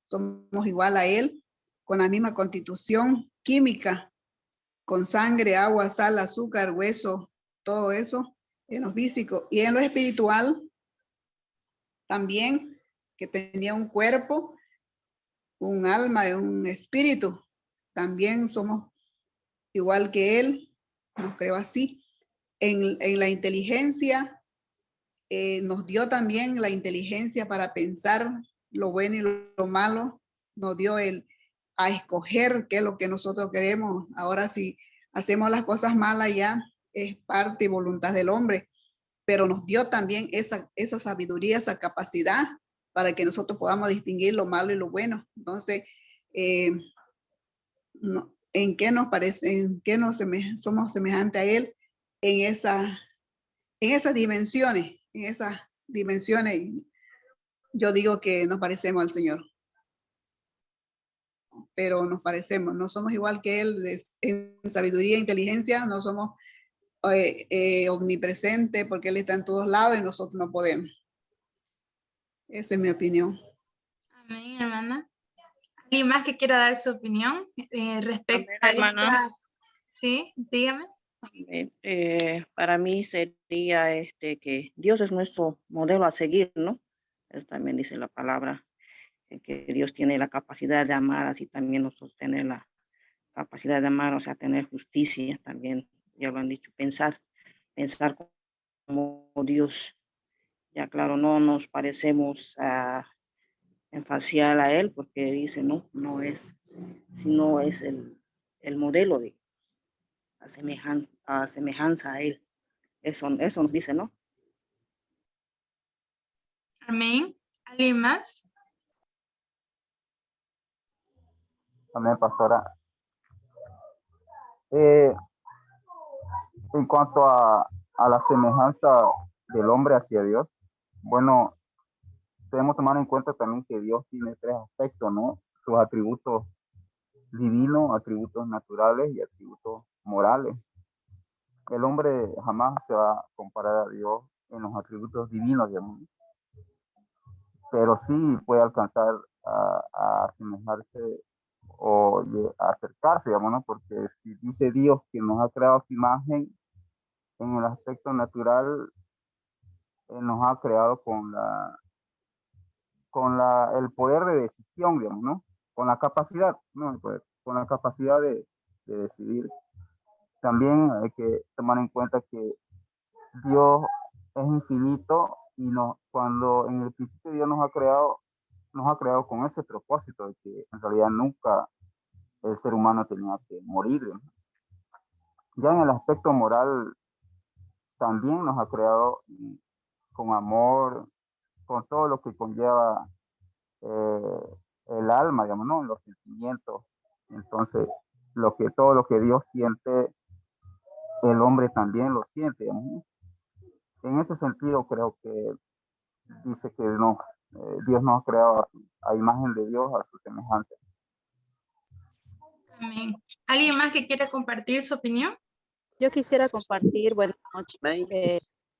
somos igual a él, con la misma constitución química, con sangre, agua, sal, azúcar, hueso, todo eso en lo físico. Y en lo espiritual también, que tenía un cuerpo, un alma y un espíritu. También somos igual que él, nos creó así. En la inteligencia, nos dio también la inteligencia para pensar lo bueno y lo malo, nos dio a escoger qué es lo que nosotros queremos. Ahora si hacemos las cosas malas ya es parte y voluntad del hombre, pero nos dio también esa sabiduría, esa capacidad para que nosotros podamos distinguir lo malo y lo bueno. Entonces, ¿en qué nos parece, en qué somos semejantes a él? En esas dimensiones, yo digo que nos parecemos al Señor. pero nos parecemos, no somos igual que él en sabiduría e inteligencia, no somos omnipresentes porque él está en todos lados y nosotros no podemos. Esa es mi opinión. Amén, hermana. ¿Alguien más que quiera dar su opinión respecto Amén, a hermana. esta? Sí, dígame. Para mí sería que Dios es nuestro modelo a seguir, ¿no? Eso también dice la palabra, que Dios tiene la capacidad de amar, así también nosotros tener la capacidad de amar, o sea, tener justicia también, ya lo han dicho, pensar como Dios. Ya claro, no nos parecemos en facial a Él, porque dice, no es, sino es el modelo de a semejanza a Él. Eso nos dice, ¿no? Amén. ¿Alguien más? Amén, pastora. En cuanto a la semejanza del hombre hacia Dios, bueno, debemos tomar en cuenta también que Dios tiene tres aspectos, ¿no? Sus atributos divinos, atributos naturales y atributos morales. El hombre jamás se va a comparar a Dios en los atributos divinos, digamos, pero sí puede alcanzar a asemejarse o a acercarse, digamos, ¿no? Porque si dice Dios que nos ha creado su imagen, en el aspecto natural, Él nos ha creado el poder de decisión, digamos, ¿no? Con la capacidad, ¿no? Pues, con la capacidad de decidir. También hay que tomar en cuenta que Dios es infinito y cuando en el principio Dios nos ha creado con ese propósito de que en realidad nunca el ser humano tenía que morir, ¿no? Ya en el aspecto moral también nos ha creado con amor, con todo lo que conlleva el alma, digamos, ¿no? Los sentimientos. Entonces, todo lo que Dios siente, el hombre también lo siente, digamos, ¿no? En ese sentido, creo que dice que no, Dios nos ha creado a imagen de Dios, a su semejanza. Amén. ¿Alguien más que quiera compartir su opinión? Yo quisiera compartir, buenas noches,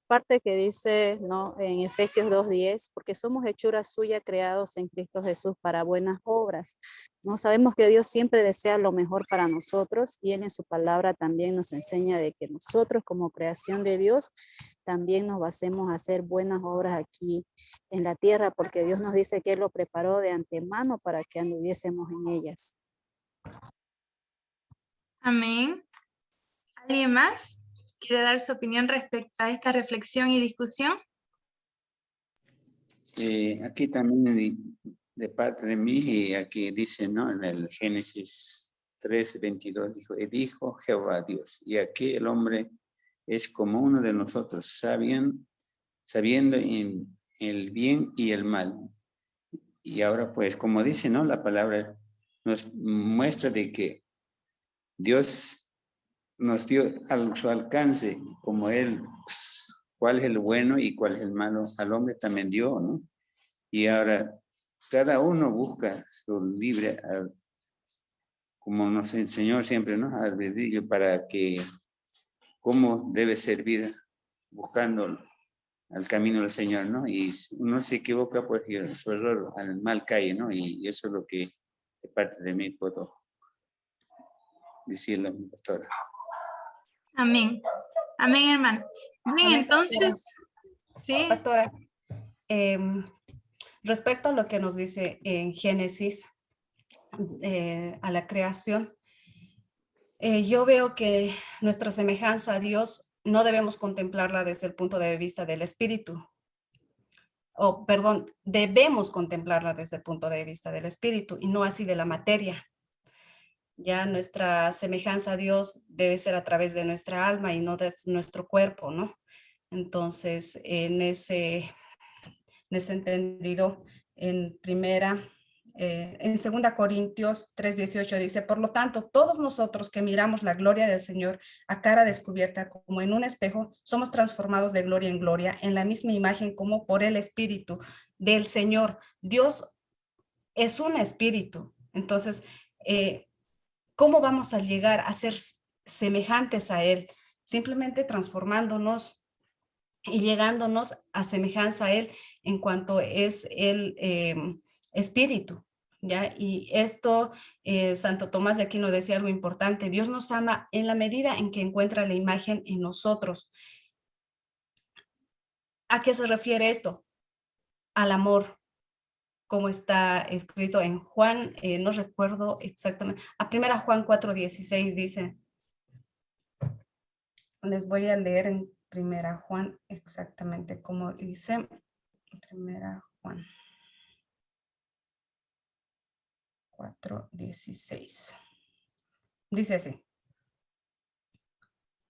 parte que dice, ¿no? En Efesios 2:10, porque somos hechura suya creados en Cristo Jesús para buenas obras. No sabemos que Dios siempre desea lo mejor para nosotros y Él en su palabra también nos enseña de que nosotros como creación de Dios también nos basemos a hacer buenas obras aquí en la tierra, porque Dios nos dice que Él lo preparó de antemano para que anduviésemos en ellas. Amén. ¿Alguien más quiere dar su opinión respecto a esta reflexión y discusión? Aquí también de parte de mí, y aquí dice, ¿no? En el Génesis 3:22, dijo Jehová Dios, y aquí el hombre es como uno de nosotros, sabiendo en el bien y el mal. Y ahora pues, como dice, ¿no? La palabra nos muestra de que Dios nos dio a su alcance, como Él, pues, cuál es el bueno y cuál es el malo, al hombre también dio, ¿no? Y ahora cada uno busca su libre, como nos enseñó siempre, ¿no? Albedrío, para que, cómo debe servir buscando al camino del Señor, ¿no? Y uno se equivoca, pues su error al mal cae, ¿no? Y eso es lo que de parte de mí puedo decirle a mi pastora. Amén. Amén, hermano. Bien, Amén, entonces, sí. Pastora, respecto a lo que nos dice en Génesis, a la creación, yo veo que nuestra semejanza a Dios no debemos contemplarla desde el punto de vista del espíritu. Debemos contemplarla desde el punto de vista del espíritu y no así de la materia. Ya nuestra semejanza a Dios debe ser a través de nuestra alma y no de nuestro cuerpo, ¿no? Entonces, en ese entendido, en 2 Corintios 3:18 dice, por lo tanto, todos nosotros que miramos la gloria del Señor a cara descubierta como en un espejo, somos transformados de gloria en gloria en la misma imagen como por el Espíritu del Señor. Dios es un espíritu Entonces, ¿cómo vamos a llegar a ser semejantes a Él? Simplemente transformándonos y llegándonos a semejanza a Él en cuanto es el espíritu, ¿ya? Y esto, Santo Tomás de Aquino decía algo importante: Dios nos ama en la medida en que encuentra la imagen en nosotros. ¿A qué se refiere esto? Al amor, como está escrito en Juan, no recuerdo exactamente, a 1 Juan 4:16 dice, les voy a leer en 1 Juan exactamente como dice, 1 Juan 4:16. Dice así: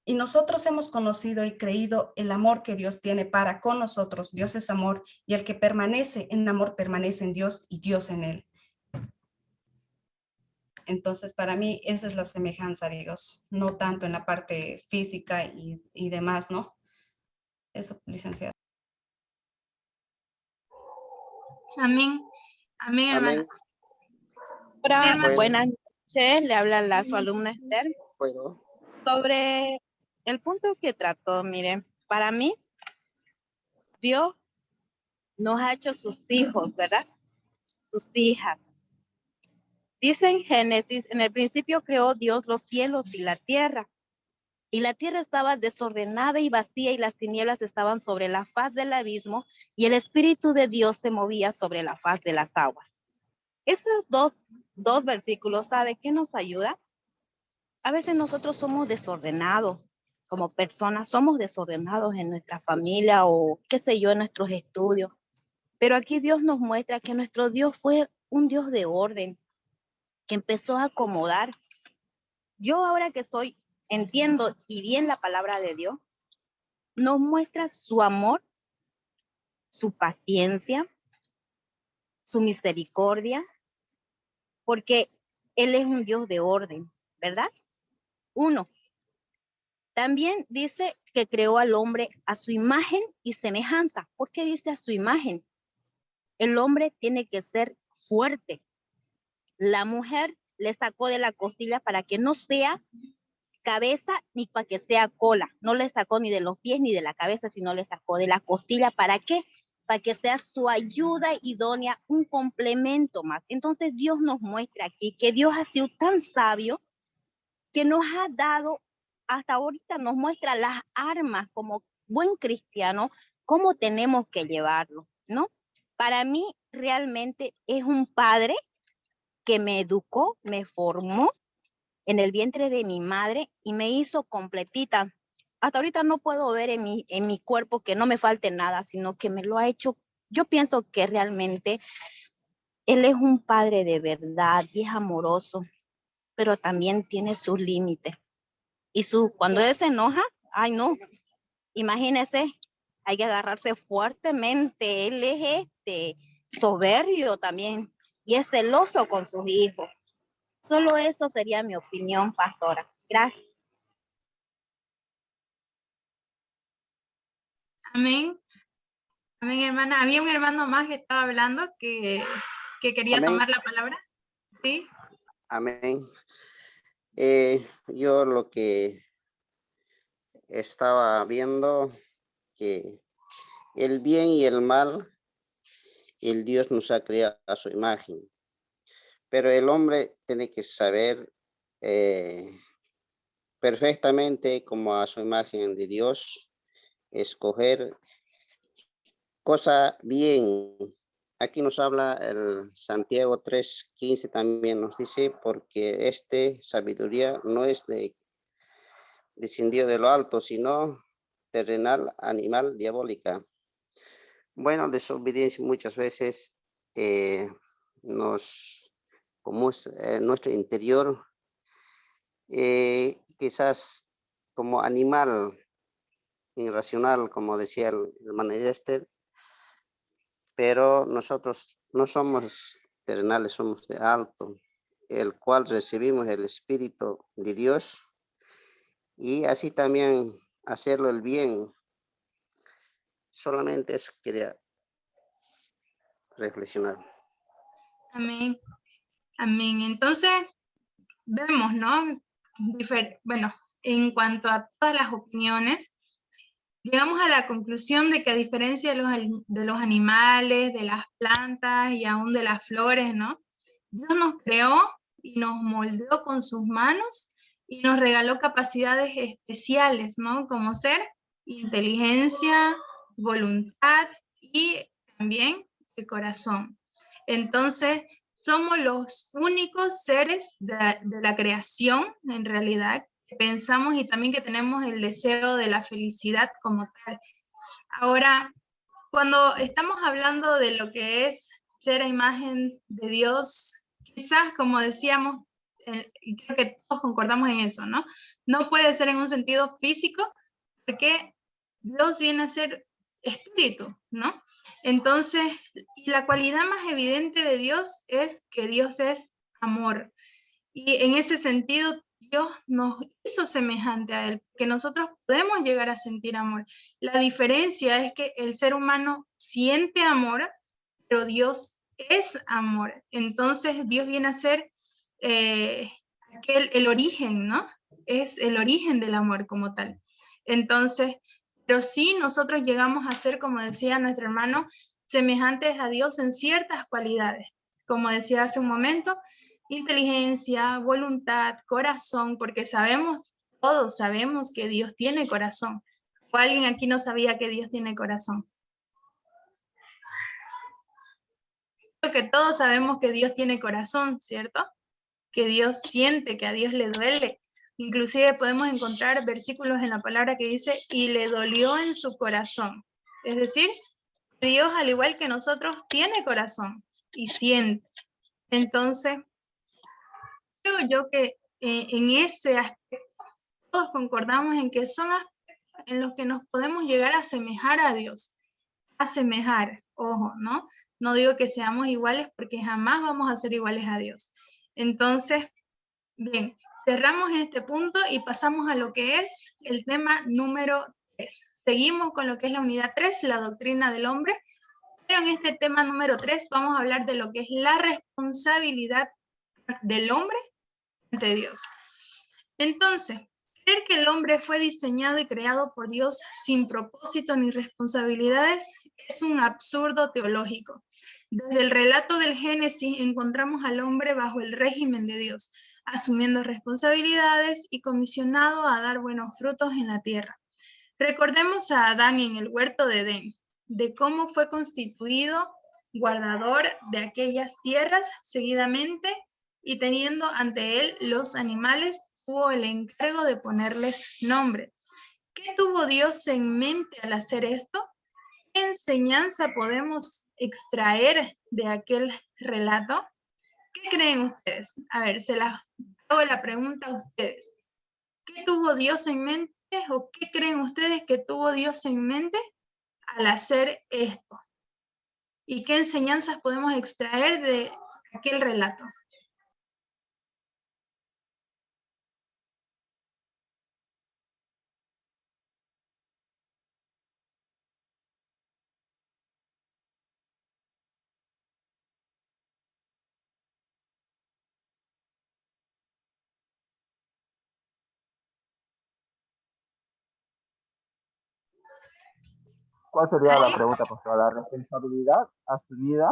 y nosotros hemos conocido y creído el amor que Dios tiene para con nosotros. Dios es amor, y el que permanece en amor permanece en Dios y Dios en él. Entonces, para mí, esa es la semejanza de Dios, no tanto en la parte física y demás, ¿no? Eso, licenciada. Amén. Amén, hermana. Amén. Hola, Sí, hermana. buenas noches, le habla su alumna Esther. Bueno, Sobre el punto que trató, miren, para mí, Dios nos ha hecho sus hijos, ¿verdad? Sus hijas. Dice en Génesis, en el principio creó Dios los cielos y la tierra. Y la tierra estaba desordenada y vacía, y las tinieblas estaban sobre la faz del abismo, y el Espíritu de Dios se movía sobre la faz de las aguas. Esos dos versículos, ¿sabe qué nos ayuda? A veces nosotros somos desordenados, como personas somos desordenados en nuestra familia o qué sé yo, en nuestros estudios. Pero aquí Dios nos muestra que nuestro Dios fue un Dios de orden, que empezó a acomodar. Yo ahora que entiendo y bien la palabra de Dios, nos muestra su amor, su paciencia, su misericordia, porque Él es un Dios de orden, ¿verdad? Uno. También dice que creó al hombre a su imagen y semejanza. ¿Por qué dice a su imagen? El hombre tiene que ser fuerte. La mujer le sacó de la costilla para que no sea cabeza ni para que sea cola. No le sacó ni de los pies ni de la cabeza, sino le sacó de la costilla. ¿Para qué? Para que sea su ayuda idónea, un complemento más. Entonces Dios nos muestra aquí que Dios ha sido tan sabio que nos ha dado, hasta ahorita nos muestra las armas como buen cristiano, cómo tenemos que llevarlo, ¿no? Para mí realmente es un padre que me educó, me formó en el vientre de mi madre y me hizo completita. Hasta ahorita no puedo ver en mi cuerpo que no me falte nada, sino que me lo ha hecho. Yo pienso que realmente él es un padre de verdad y es amoroso, pero también tiene sus límites. Y cuando él se enoja, ay no, imagínese, hay que agarrarse fuertemente. Él es soberbio también y es celoso con sus hijos. Solo eso sería mi opinión, pastora. Gracias. Amén. Amén, hermana. Había un hermano más que estaba hablando que quería amén. tomar la palabra. ¿Sí? Amén. Yo lo que estaba viendo, que el bien y el mal, el Dios nos ha creado a su imagen. Pero el hombre tiene que saber perfectamente, como a su imagen de Dios, escoger cosa bien. Aquí nos habla el Santiago 3:15 también nos dice, porque sabiduría no es descendido de lo alto, sino terrenal, animal, diabólica. Bueno, desobediencia muchas veces como es nuestro interior, quizás como animal irracional, como decía el hermano Esther, pero nosotros no somos terrenales, somos de alto, el cual recibimos el Espíritu de Dios y así también hacerlo el bien. Solamente eso quería reflexionar. Amén. Amén. Entonces, vemos, ¿no? Bueno, en cuanto a todas las opiniones, llegamos a la conclusión de que a diferencia de los animales, de las plantas y aún de las flores, ¿no? Dios nos creó y nos moldeó con sus manos y nos regaló capacidades especiales, ¿no? Como ser inteligencia, voluntad y también el corazón. Entonces, somos los únicos seres de la creación, en realidad, que pensamos y también que tenemos el deseo de la felicidad como tal. Ahora, cuando estamos hablando de lo que es ser a imagen de Dios, quizás, como decíamos, y creo que todos concordamos en eso, ¿no? No puede ser en un sentido físico, porque Dios viene a ser espíritu, ¿no? Entonces, y la cualidad más evidente de Dios es que Dios es amor. Y en ese sentido, Dios nos hizo semejante a Él, que nosotros podemos llegar a sentir amor. La diferencia es que el ser humano siente amor, pero Dios es amor. Entonces, Dios viene a ser el origen, ¿no? Es el origen del amor como tal. Entonces, pero sí nosotros llegamos a ser, como decía nuestro hermano, semejantes a Dios en ciertas cualidades. Como decía hace un momento, inteligencia, voluntad, corazón, porque todos sabemos que Dios tiene corazón. ¿O alguien aquí no sabía que Dios tiene corazón? Creo que todos sabemos que Dios tiene corazón, ¿cierto? Que Dios siente, que a Dios le duele. Inclusive podemos encontrar versículos en la palabra que dice, y le dolió en su corazón. Es decir, Dios, al igual que nosotros, tiene corazón y siente. Entonces, creo yo que en ese aspecto todos concordamos en que son aspectos en los que nos podemos llegar a asemejar a Dios. Asemejar, ojo, ¿no? No digo que seamos iguales porque jamás vamos a ser iguales a Dios. Entonces, bien, cerramos este punto y pasamos a lo que es el tema número 3. Seguimos con lo que es la unidad 3, la doctrina del hombre. Pero en este tema número 3 vamos a hablar de lo que es la responsabilidad del hombre ante Dios. Entonces, creer que el hombre fue diseñado y creado por Dios sin propósito ni responsabilidades es un absurdo teológico. Desde el relato del Génesis encontramos al hombre bajo el régimen de Dios, asumiendo responsabilidades y comisionado a dar buenos frutos en la tierra. Recordemos a Adán en el huerto de Edén, de cómo fue constituido guardador de aquellas tierras seguidamente y teniendo ante él los animales, tuvo el encargo de ponerles nombre. ¿Qué tuvo Dios en mente al hacer esto? ¿Qué enseñanza podemos extraer de aquel relato? ¿Qué creen ustedes? A ver, se las hago la pregunta a ustedes. ¿Qué tuvo Dios en mente o qué creen ustedes que tuvo Dios en mente al hacer esto? ¿Y qué enseñanzas podemos extraer de aquel relato? ¿Cuál sería la pregunta, pastor? La responsabilidad asumida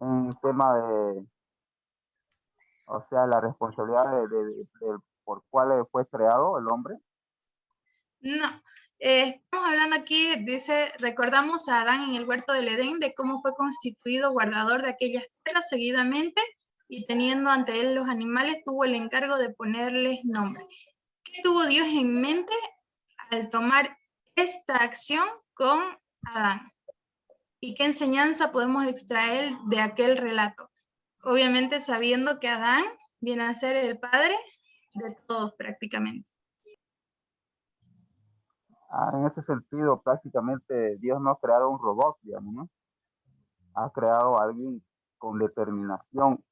en el tema de, o sea, la responsabilidad por cuál fue creado el hombre. No, estamos hablando aquí, dice, recordamos a Adán en el huerto del Edén de cómo fue constituido guardador de aquellas tierras seguidamente y teniendo ante él los animales, tuvo el encargo de ponerles nombre. ¿Qué tuvo Dios en mente al tomar esta acción con Adán? ¿Y qué enseñanza podemos extraer de aquel relato? Obviamente sabiendo que Adán viene a ser el padre de todos prácticamente. En ese sentido, prácticamente Dios no ha creado un robot, digamos, ¿no? Ha creado a alguien con determinación,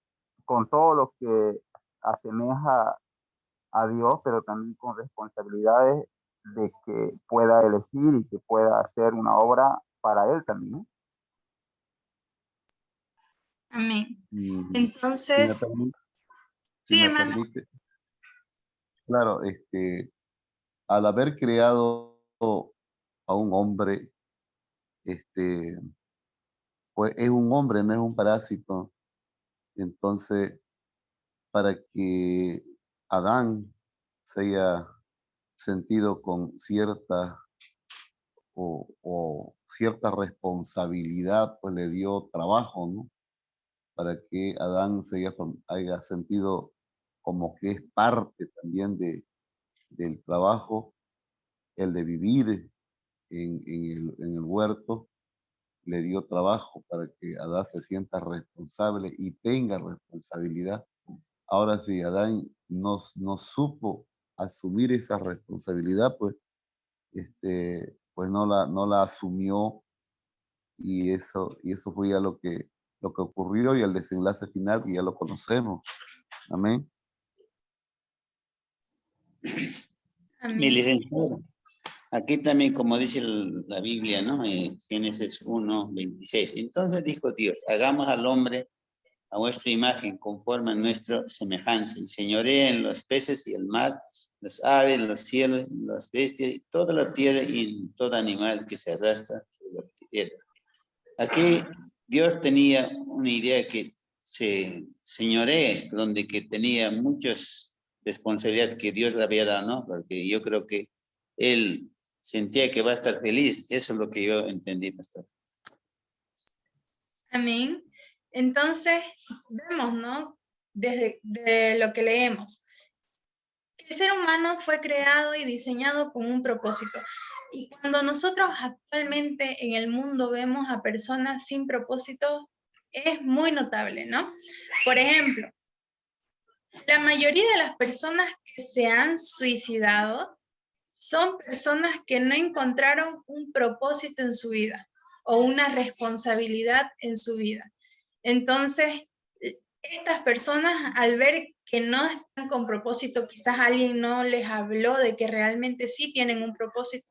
con todo lo que asemeja a Dios, pero también con responsabilidades de que pueda elegir y que pueda hacer una obra para Él también, ¿no? Amén. Y si me Entonces, permite, si sí, me hermano. permite, claro, al haber creado a un hombre, pues es un hombre, no es un parásito. Entonces, para que Adán se haya sentido con cierta o cierta responsabilidad, pues le dio trabajo, ¿no? Para que Adán se haya sentido como que es parte también del trabajo, el de vivir en el huerto, le dio trabajo para que Adán se sienta responsable y tenga responsabilidad. Ahora, si Adán no supo asumir esa responsabilidad, pues, pues no la asumió, y eso fue ya lo que ocurrió, y el desenlace final que ya lo conocemos. Amén. Mi Amén. licenciado, aquí también, como dice la Biblia, ¿no? Génesis 1:26. Entonces dijo Dios, hagamos al hombre a vuestra imagen, conforme a nuestra semejanza, y señoreen los peces y el mar, las aves, los cielos, las bestias, y toda la tierra y todo animal que se arrastra sobre la tierra. Aquí Dios tenía una idea que se señoree, donde que tenía muchas responsabilidades que Dios le había dado, ¿no? Porque yo creo que él sentía que va a estar feliz. Eso es lo que yo entendí, pastor. Amén. Entonces, vemos, ¿no? De lo que leemos. El ser humano fue creado y diseñado con un propósito. Y cuando nosotros actualmente en el mundo vemos a personas sin propósito, es muy notable, ¿no? Por ejemplo, la mayoría de las personas que se han suicidado son personas que no encontraron un propósito en su vida o una responsabilidad en su vida. Entonces, estas personas, al ver que no están con propósito, quizás alguien no les habló de que realmente sí tienen un propósito,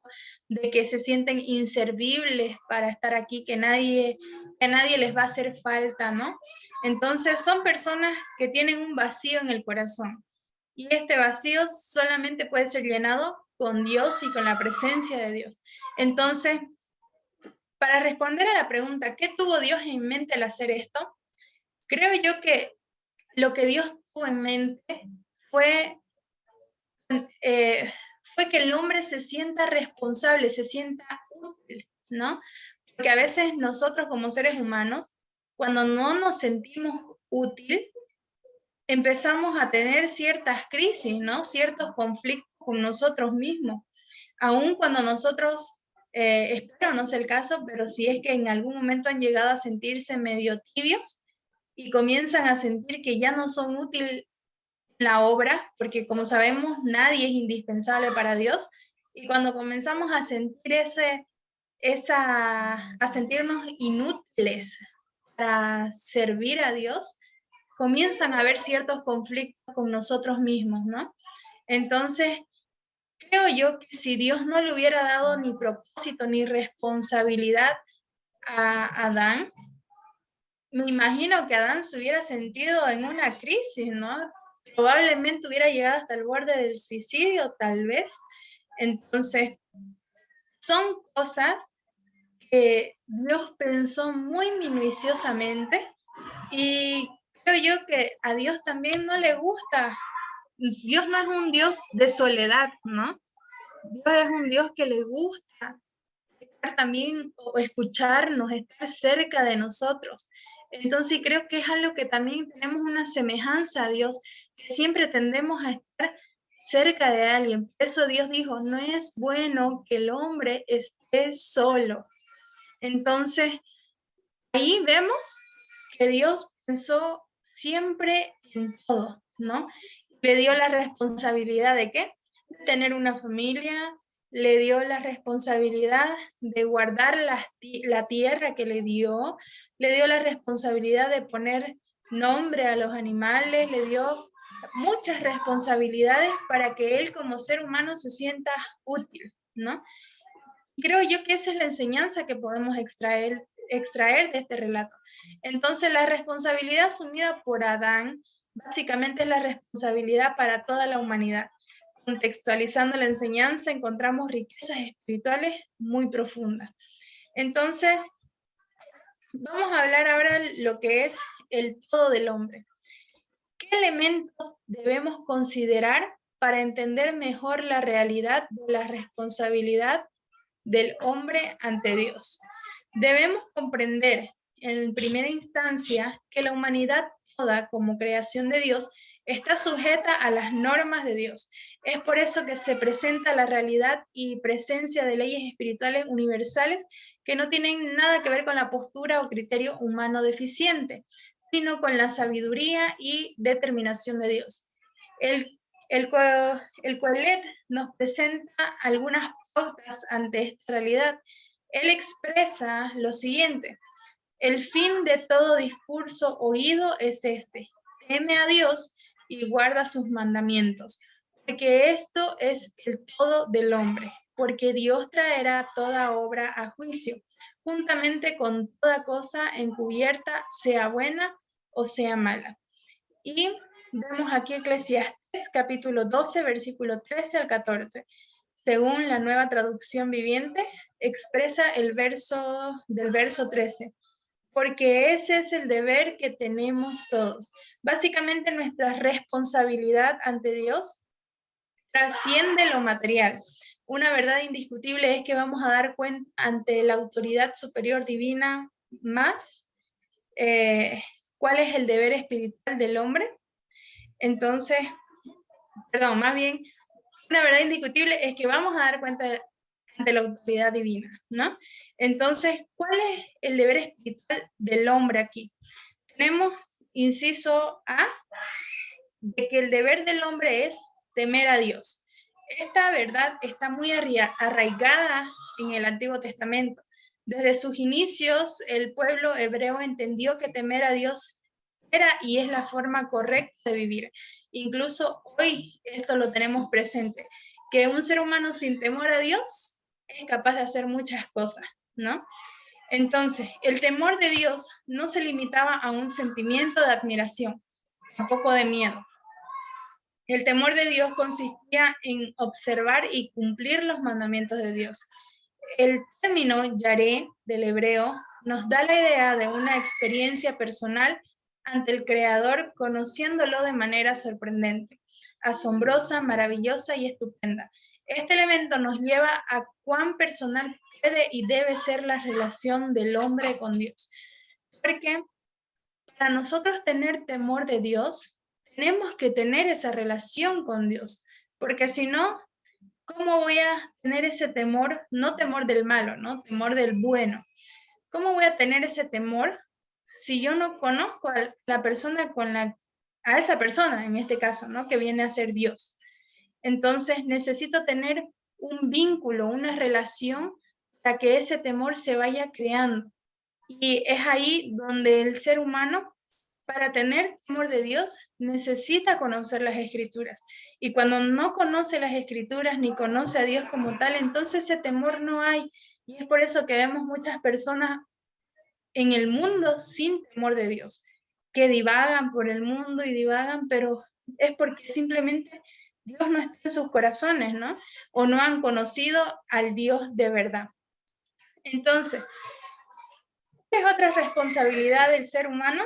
de que se sienten inservibles para estar aquí, que nadie les va a hacer falta, ¿no? Entonces, son personas que tienen un vacío en el corazón. Y este vacío solamente puede ser llenado con Dios y con la presencia de Dios. Entonces, para responder a la pregunta, ¿qué tuvo Dios en mente al hacer esto? Creo yo que lo que Dios tuvo en mente fue que el hombre se sienta responsable, se sienta útil, ¿no? Porque a veces nosotros como seres humanos, cuando no nos sentimos útil, empezamos a tener ciertas crisis, ¿no? Ciertos conflictos con nosotros mismos. Aún cuando nosotros, espero no sea el caso, pero si es que en algún momento han llegado a sentirse medio tibios y comienzan a sentir que ya no son útiles en la obra, porque como sabemos, nadie es indispensable para Dios, y cuando comenzamos a sentir a sentirnos inútiles para servir a Dios, comienzan a haber ciertos conflictos con nosotros mismos, ¿no? Entonces, creo yo que si Dios no le hubiera dado ni propósito ni responsabilidad a Adán, me imagino que Adán se hubiera sentido en una crisis, ¿no? Probablemente hubiera llegado hasta el borde del suicidio, tal vez. Entonces, son cosas que Dios pensó muy minuciosamente, y creo yo que a Dios también no le gusta. Dios no es un Dios de soledad, ¿no? Dios es un Dios que le gusta estar también o escucharnos, estar cerca de nosotros. Entonces creo que es algo que también tenemos una semejanza a Dios, que siempre tendemos a estar cerca de alguien. Por eso Dios dijo, no es bueno que el hombre esté solo. Entonces, ahí vemos que Dios pensó siempre en todo, ¿no? Le dio la responsabilidad de ¿qué? De tener una familia, le dio la responsabilidad de guardar la tierra que le dio la responsabilidad de poner nombre a los animales, le dio muchas responsabilidades para que él como ser humano se sienta útil, ¿no? Creo yo que esa es la enseñanza que podemos extraer extraer de este relato. Entonces, la responsabilidad asumida por Adán básicamente es la responsabilidad para toda la humanidad. Contextualizando la enseñanza, encontramos riquezas espirituales muy profundas. Entonces, vamos a hablar ahora lo que es el todo del hombre. ¿Qué elementos debemos considerar para entender mejor la realidad de la responsabilidad del hombre ante Dios? Debemos comprender en primera instancia que la humanidad toda como creación de Dios está sujeta a las normas de Dios. Es por eso que se presenta la realidad y presencia de leyes espirituales universales que no tienen nada que ver con la postura o criterio humano deficiente, sino con la sabiduría y determinación de Dios. El Coelet nos presenta algunas pautas ante esta realidad. Él expresa lo siguiente: el fin de todo discurso oído es este: teme a Dios y guarda sus mandamientos, porque esto es el todo del hombre, porque Dios traerá toda obra a juicio, juntamente con toda cosa encubierta, sea buena o sea mala. Y vemos aquí Eclesiastés capítulo 12, versículo 13 al 14. Según la Nueva Traducción Viviente, expresa el verso del verso 13. Porque ese es el deber que tenemos todos. Básicamente nuestra responsabilidad ante Dios trasciende lo material. Una verdad indiscutible es que vamos a dar cuenta ante la autoridad superior divina más cuál es el deber espiritual del hombre. Entonces, más bien, una verdad indiscutible es que vamos a dar cuenta ante la autoridad divina, ¿no? Entonces, ¿cuál es el deber espiritual del hombre aquí? Tenemos inciso A, de que el deber del hombre es temer a Dios. Esta verdad está muy arraigada en el Antiguo Testamento. Desde sus inicios, el pueblo hebreo entendió que temer a Dios era y es la forma correcta de vivir. Incluso hoy esto lo tenemos presente, que un ser humano sin temor a Dios es capaz de hacer muchas cosas, ¿no? Entonces, el temor de Dios no se limitaba a un sentimiento de admiración, tampoco de miedo. El temor de Dios consistía en observar y cumplir los mandamientos de Dios. El término yaré del hebreo nos da la idea de una experiencia personal ante el Creador, conociéndolo de manera sorprendente, asombrosa, maravillosa y estupenda. Este elemento nos lleva a cuán personal puede y debe ser la relación del hombre con Dios. Porque para nosotros tener temor de Dios, tenemos que tener esa relación con Dios. Porque si no, ¿cómo voy a tener ese temor? No temor del malo, ¿no? Temor del bueno. ¿Cómo voy a tener ese temor si yo no conozco a la persona a esa persona, en este caso, ¿no? Que viene a ser Dios. Entonces necesito tener un vínculo, una relación para que ese temor se vaya creando. Y es ahí donde el ser humano, para tener temor de Dios, necesita conocer las Escrituras. Y cuando no conoce las Escrituras ni conoce a Dios como tal, entonces ese temor no hay. Y es por eso que vemos muchas personas en el mundo sin temor de Dios, que divagan por el mundo y divagan, pero es porque simplemente Dios no está en sus corazones, ¿no? O no han conocido al Dios de verdad. Entonces, ¿cuál es otra responsabilidad del ser humano?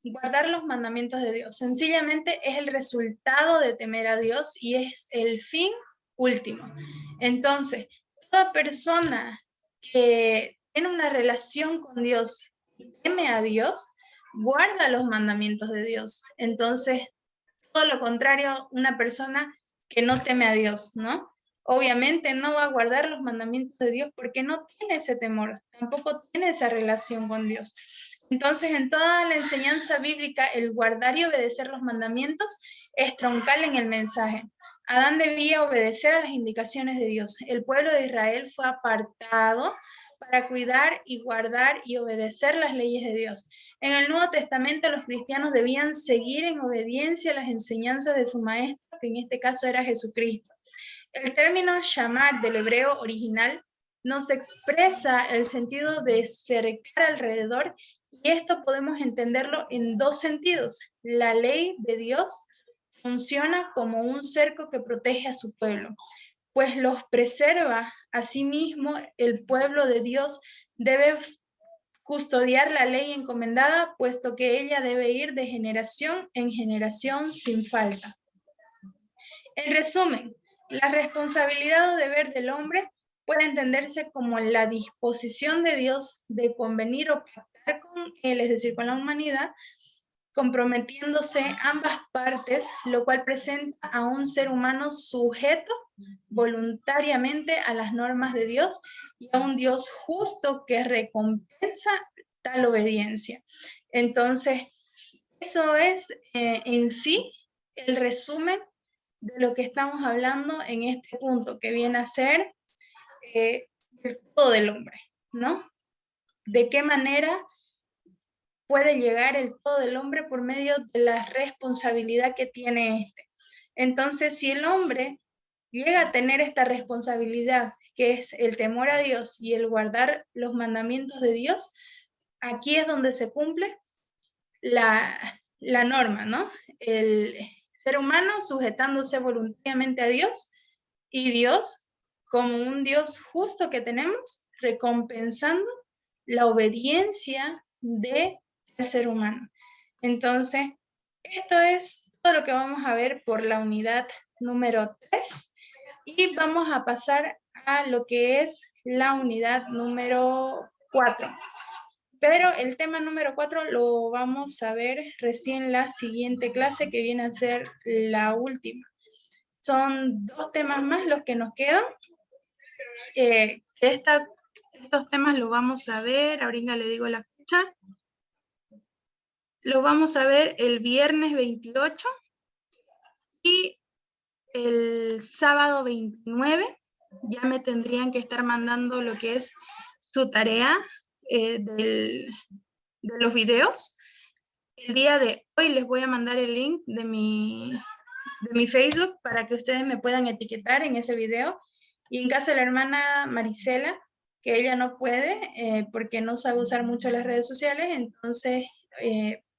Guardar los mandamientos de Dios. Sencillamente es el resultado de temer a Dios y es el fin último. Entonces, toda persona que tiene una relación con Dios y teme a Dios, guarda los mandamientos de Dios. Entonces, todo lo contrario, una persona que no teme a Dios, ¿no? Obviamente no va a guardar los mandamientos de Dios porque no tiene ese temor, tampoco tiene esa relación con Dios. Entonces, en toda la enseñanza bíblica, el guardar y obedecer los mandamientos es troncal en el mensaje. Adán debía obedecer a las indicaciones de Dios. El pueblo de Israel fue apartado para cuidar y guardar y obedecer las leyes de Dios. En el Nuevo Testamento los cristianos debían seguir en obediencia a las enseñanzas de su maestro, que en este caso era Jesucristo. El término shamar del hebreo original nos expresa el sentido de cercar alrededor, y esto podemos entenderlo en dos sentidos. La ley de Dios funciona como un cerco que protege a su pueblo, pues los preserva. Asimismo, el pueblo de Dios debe custodiar la ley encomendada, puesto que ella debe ir de generación en generación sin falta. En resumen, la responsabilidad o deber del hombre puede entenderse como la disposición de Dios de convenir o pactar con él, es decir, con la humanidad, comprometiéndose ambas partes, lo cual presenta a un ser humano sujeto voluntariamente a las normas de Dios y a un Dios justo que recompensa tal obediencia. Entonces, eso es en sí el resumen de lo que estamos hablando en este punto, que viene a ser el todo del hombre, ¿no? ¿De qué manera puede llegar el todo del hombre por medio de la responsabilidad que tiene este? Entonces, si el hombre llega a tener esta responsabilidad, que es el temor a Dios y el guardar los mandamientos de Dios, aquí es donde se cumple la norma, ¿no? El ser humano sujetándose voluntariamente a Dios, y Dios, como un Dios justo que tenemos, recompensando la obediencia del ser humano. Entonces, esto es todo lo que vamos a ver por la unidad número 3, y vamos a pasar a lo que es la unidad número 4. Pero el tema número 4 lo vamos a ver recién la siguiente clase, que viene a ser la última. Son 2 temas más los que nos quedan. Estos temas los vamos a ver, ahorita le digo la fecha. Lo vamos a ver el viernes 28 y el sábado 29. Ya me tendrían que estar mandando lo que es su tarea de los videos. El día de hoy les voy a mandar el link de mi Facebook para que ustedes me puedan etiquetar en ese video. Y en caso de la hermana Marisela, que ella no puede porque no sabe usar mucho las redes sociales, entonces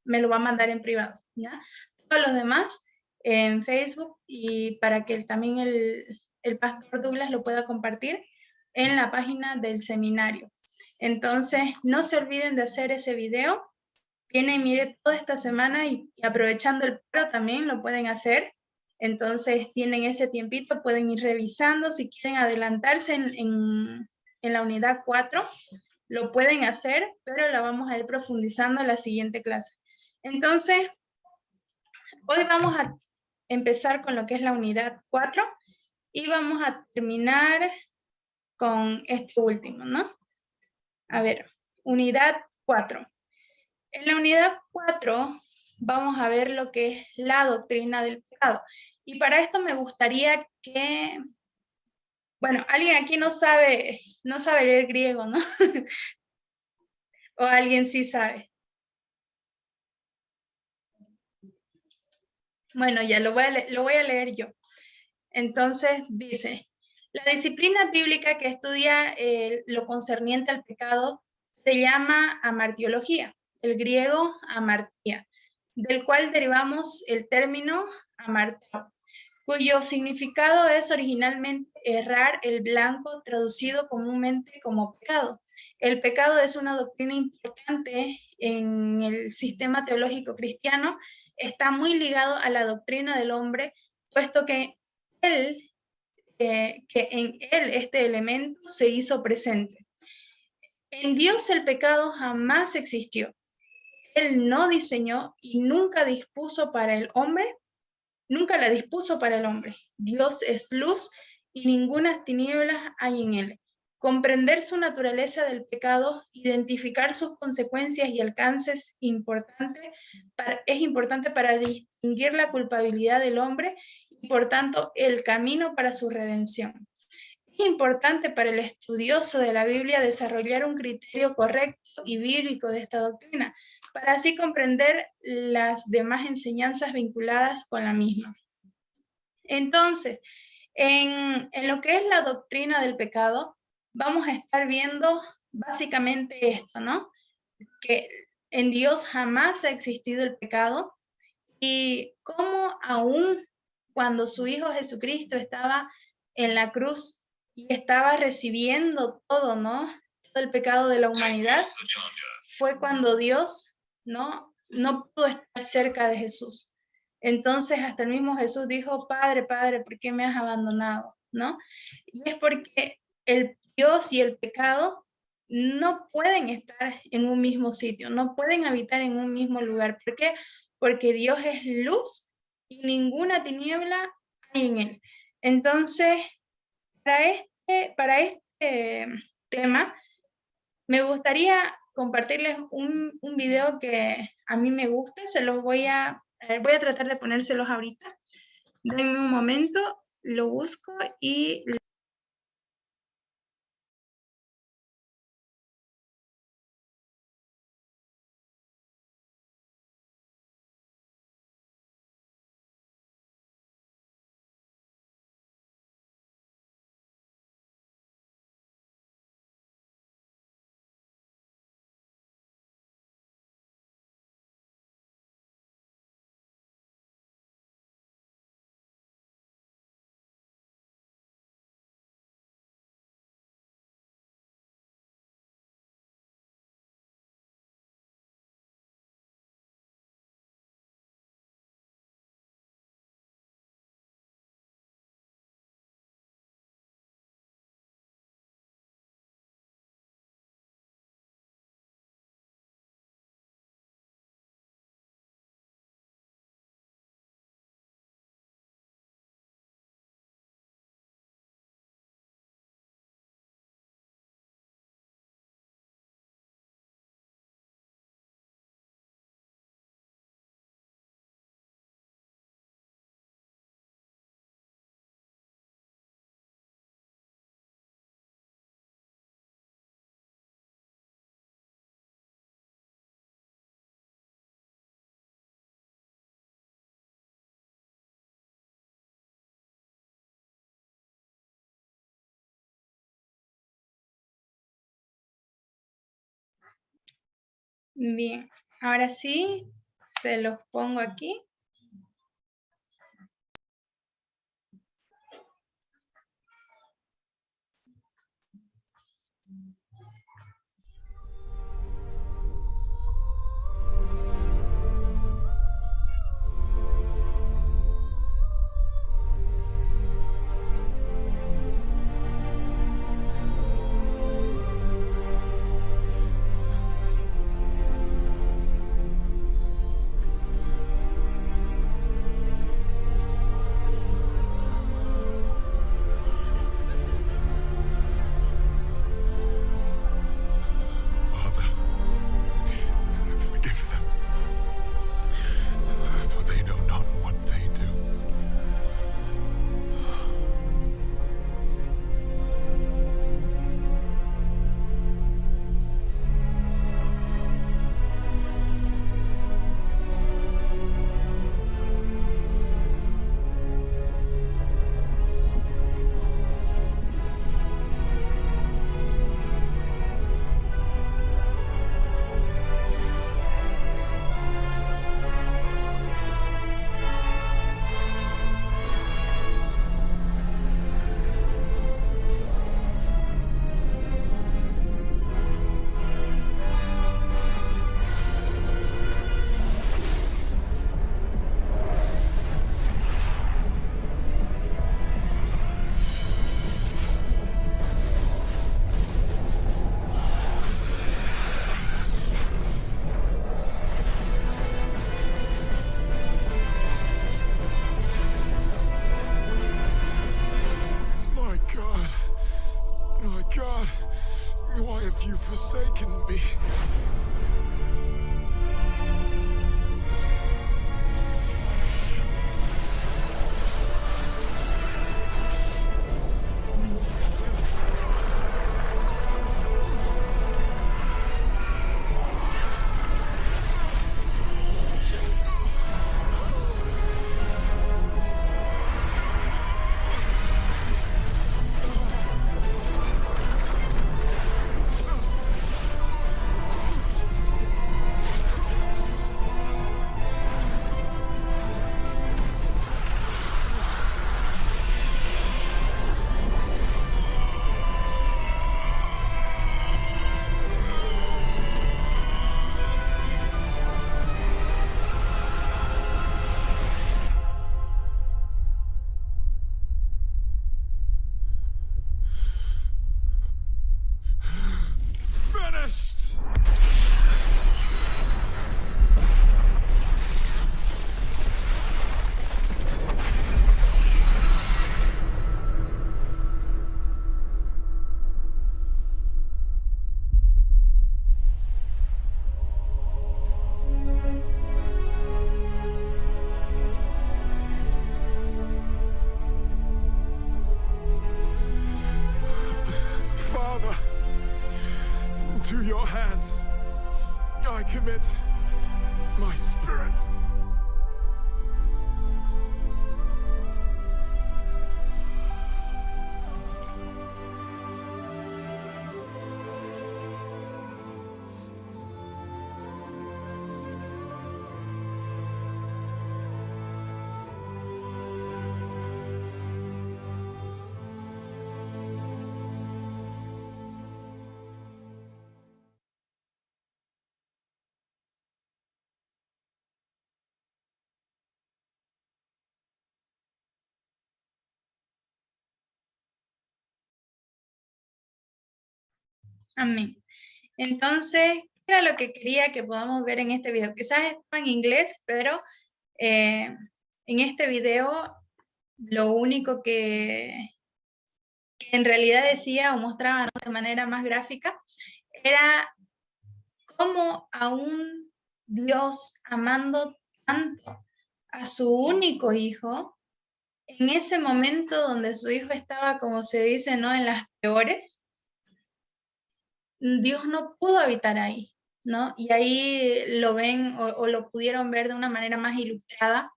me lo va a mandar en privado, ¿ya? Todos los demás en Facebook, y para que también el pastor Douglas lo pueda compartir en la página del seminario. Entonces, no se olviden de hacer ese video. Tienen, mire, toda esta semana y aprovechando el paro también lo pueden hacer. Entonces, tienen ese tiempito, pueden ir revisando. Si quieren adelantarse en la unidad 4, lo pueden hacer, pero la vamos a ir profundizando en la siguiente clase. Entonces, hoy vamos a empezar con lo que es la unidad 4 y vamos a terminar con este último, ¿no? A ver, unidad 4. En la unidad 4 vamos a ver lo que es la doctrina del pecado. Y para esto me gustaría que, bueno, alguien aquí no sabe leer griego, ¿no? O alguien sí sabe. Bueno, ya lo voy a leer yo. Entonces dice, la disciplina bíblica que estudia lo concerniente al pecado se llama amartiología, el griego amartía, del cual derivamos el término amartao, cuyo significado es originalmente errar el blanco, traducido comúnmente como pecado. El pecado es una doctrina importante en el sistema teológico cristiano. Está muy ligado a la doctrina del hombre, puesto que en él este elemento se hizo presente. En Dios el pecado jamás existió. Él no diseñó y nunca dispuso para el hombre, nunca la dispuso para el hombre. Dios es luz y ninguna tinieblas hay en él. Comprender su naturaleza del pecado, identificar sus consecuencias y alcances es importante para distinguir la culpabilidad del hombre y, por tanto, el camino para su redención. Es importante para el estudioso de la Biblia desarrollar un criterio correcto y bíblico de esta doctrina, para así comprender las demás enseñanzas vinculadas con la misma. Entonces, en lo que es la doctrina del pecado, vamos a estar viendo básicamente esto, ¿no? Que en Dios jamás ha existido el pecado y cómo aún cuando su Hijo Jesucristo estaba en la cruz y estaba recibiendo todo, ¿no? Todo el pecado de la humanidad, fue cuando Dios, ¿no? No pudo estar cerca de Jesús. Entonces hasta el mismo Jesús dijo, Padre, Padre, ¿por qué me has abandonado? ¿No? Y es porque el Dios y el pecado no pueden estar en un mismo sitio, no pueden habitar en un mismo lugar. ¿Por qué? Porque Dios es luz y ninguna tiniebla hay en él. Entonces, para este tema, me gustaría compartirles un video que a mí me gusta, se los voy a tratar de ponérselos ahorita. Denme un momento, lo busco y... Bien, ahora sí, se los pongo aquí. Into your hands, I commit my spirit. Amén. Entonces, ¿qué era lo que quería que podamos ver en este video? Quizás está en inglés, pero en este video lo único que en realidad decía o mostraba, ¿no?, de manera más gráfica, era cómo a un Dios amando tanto a su único hijo, en ese momento donde su hijo estaba, como se dice, ¿no?, en las peores, Dios no pudo habitar ahí, ¿no? Y ahí lo ven o lo pudieron ver de una manera más ilustrada.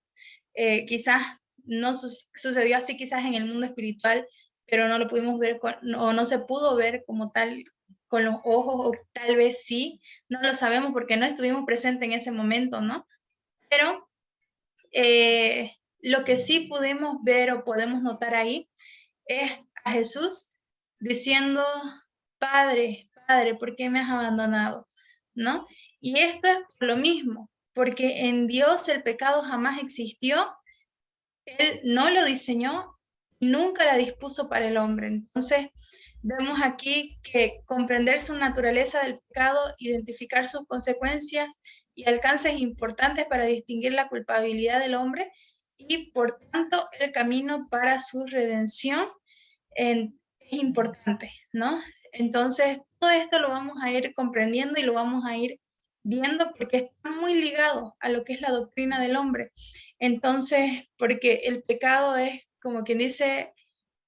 Quizás no sucedió así quizás en el mundo espiritual, pero no lo pudimos ver o no se pudo ver como tal con los ojos, o tal vez sí, no lo sabemos porque no estuvimos presentes en ese momento, ¿no? Pero lo que sí pudimos ver o podemos notar ahí es a Jesús diciendo: Padre, Padre, ¿por qué me has abandonado? ¿No? Y esto es por lo mismo, porque en Dios el pecado jamás existió, Él no lo diseñó, nunca la dispuso para el hombre. Entonces, vemos aquí que comprender su naturaleza del pecado, identificar sus consecuencias y alcances importantes para distinguir la culpabilidad del hombre y, por tanto, el camino para su redención es importante, ¿no? Entonces, todo esto lo vamos a ir comprendiendo y lo vamos a ir viendo porque está muy ligado a lo que es la doctrina del hombre. Entonces, porque el pecado es, como quien dice,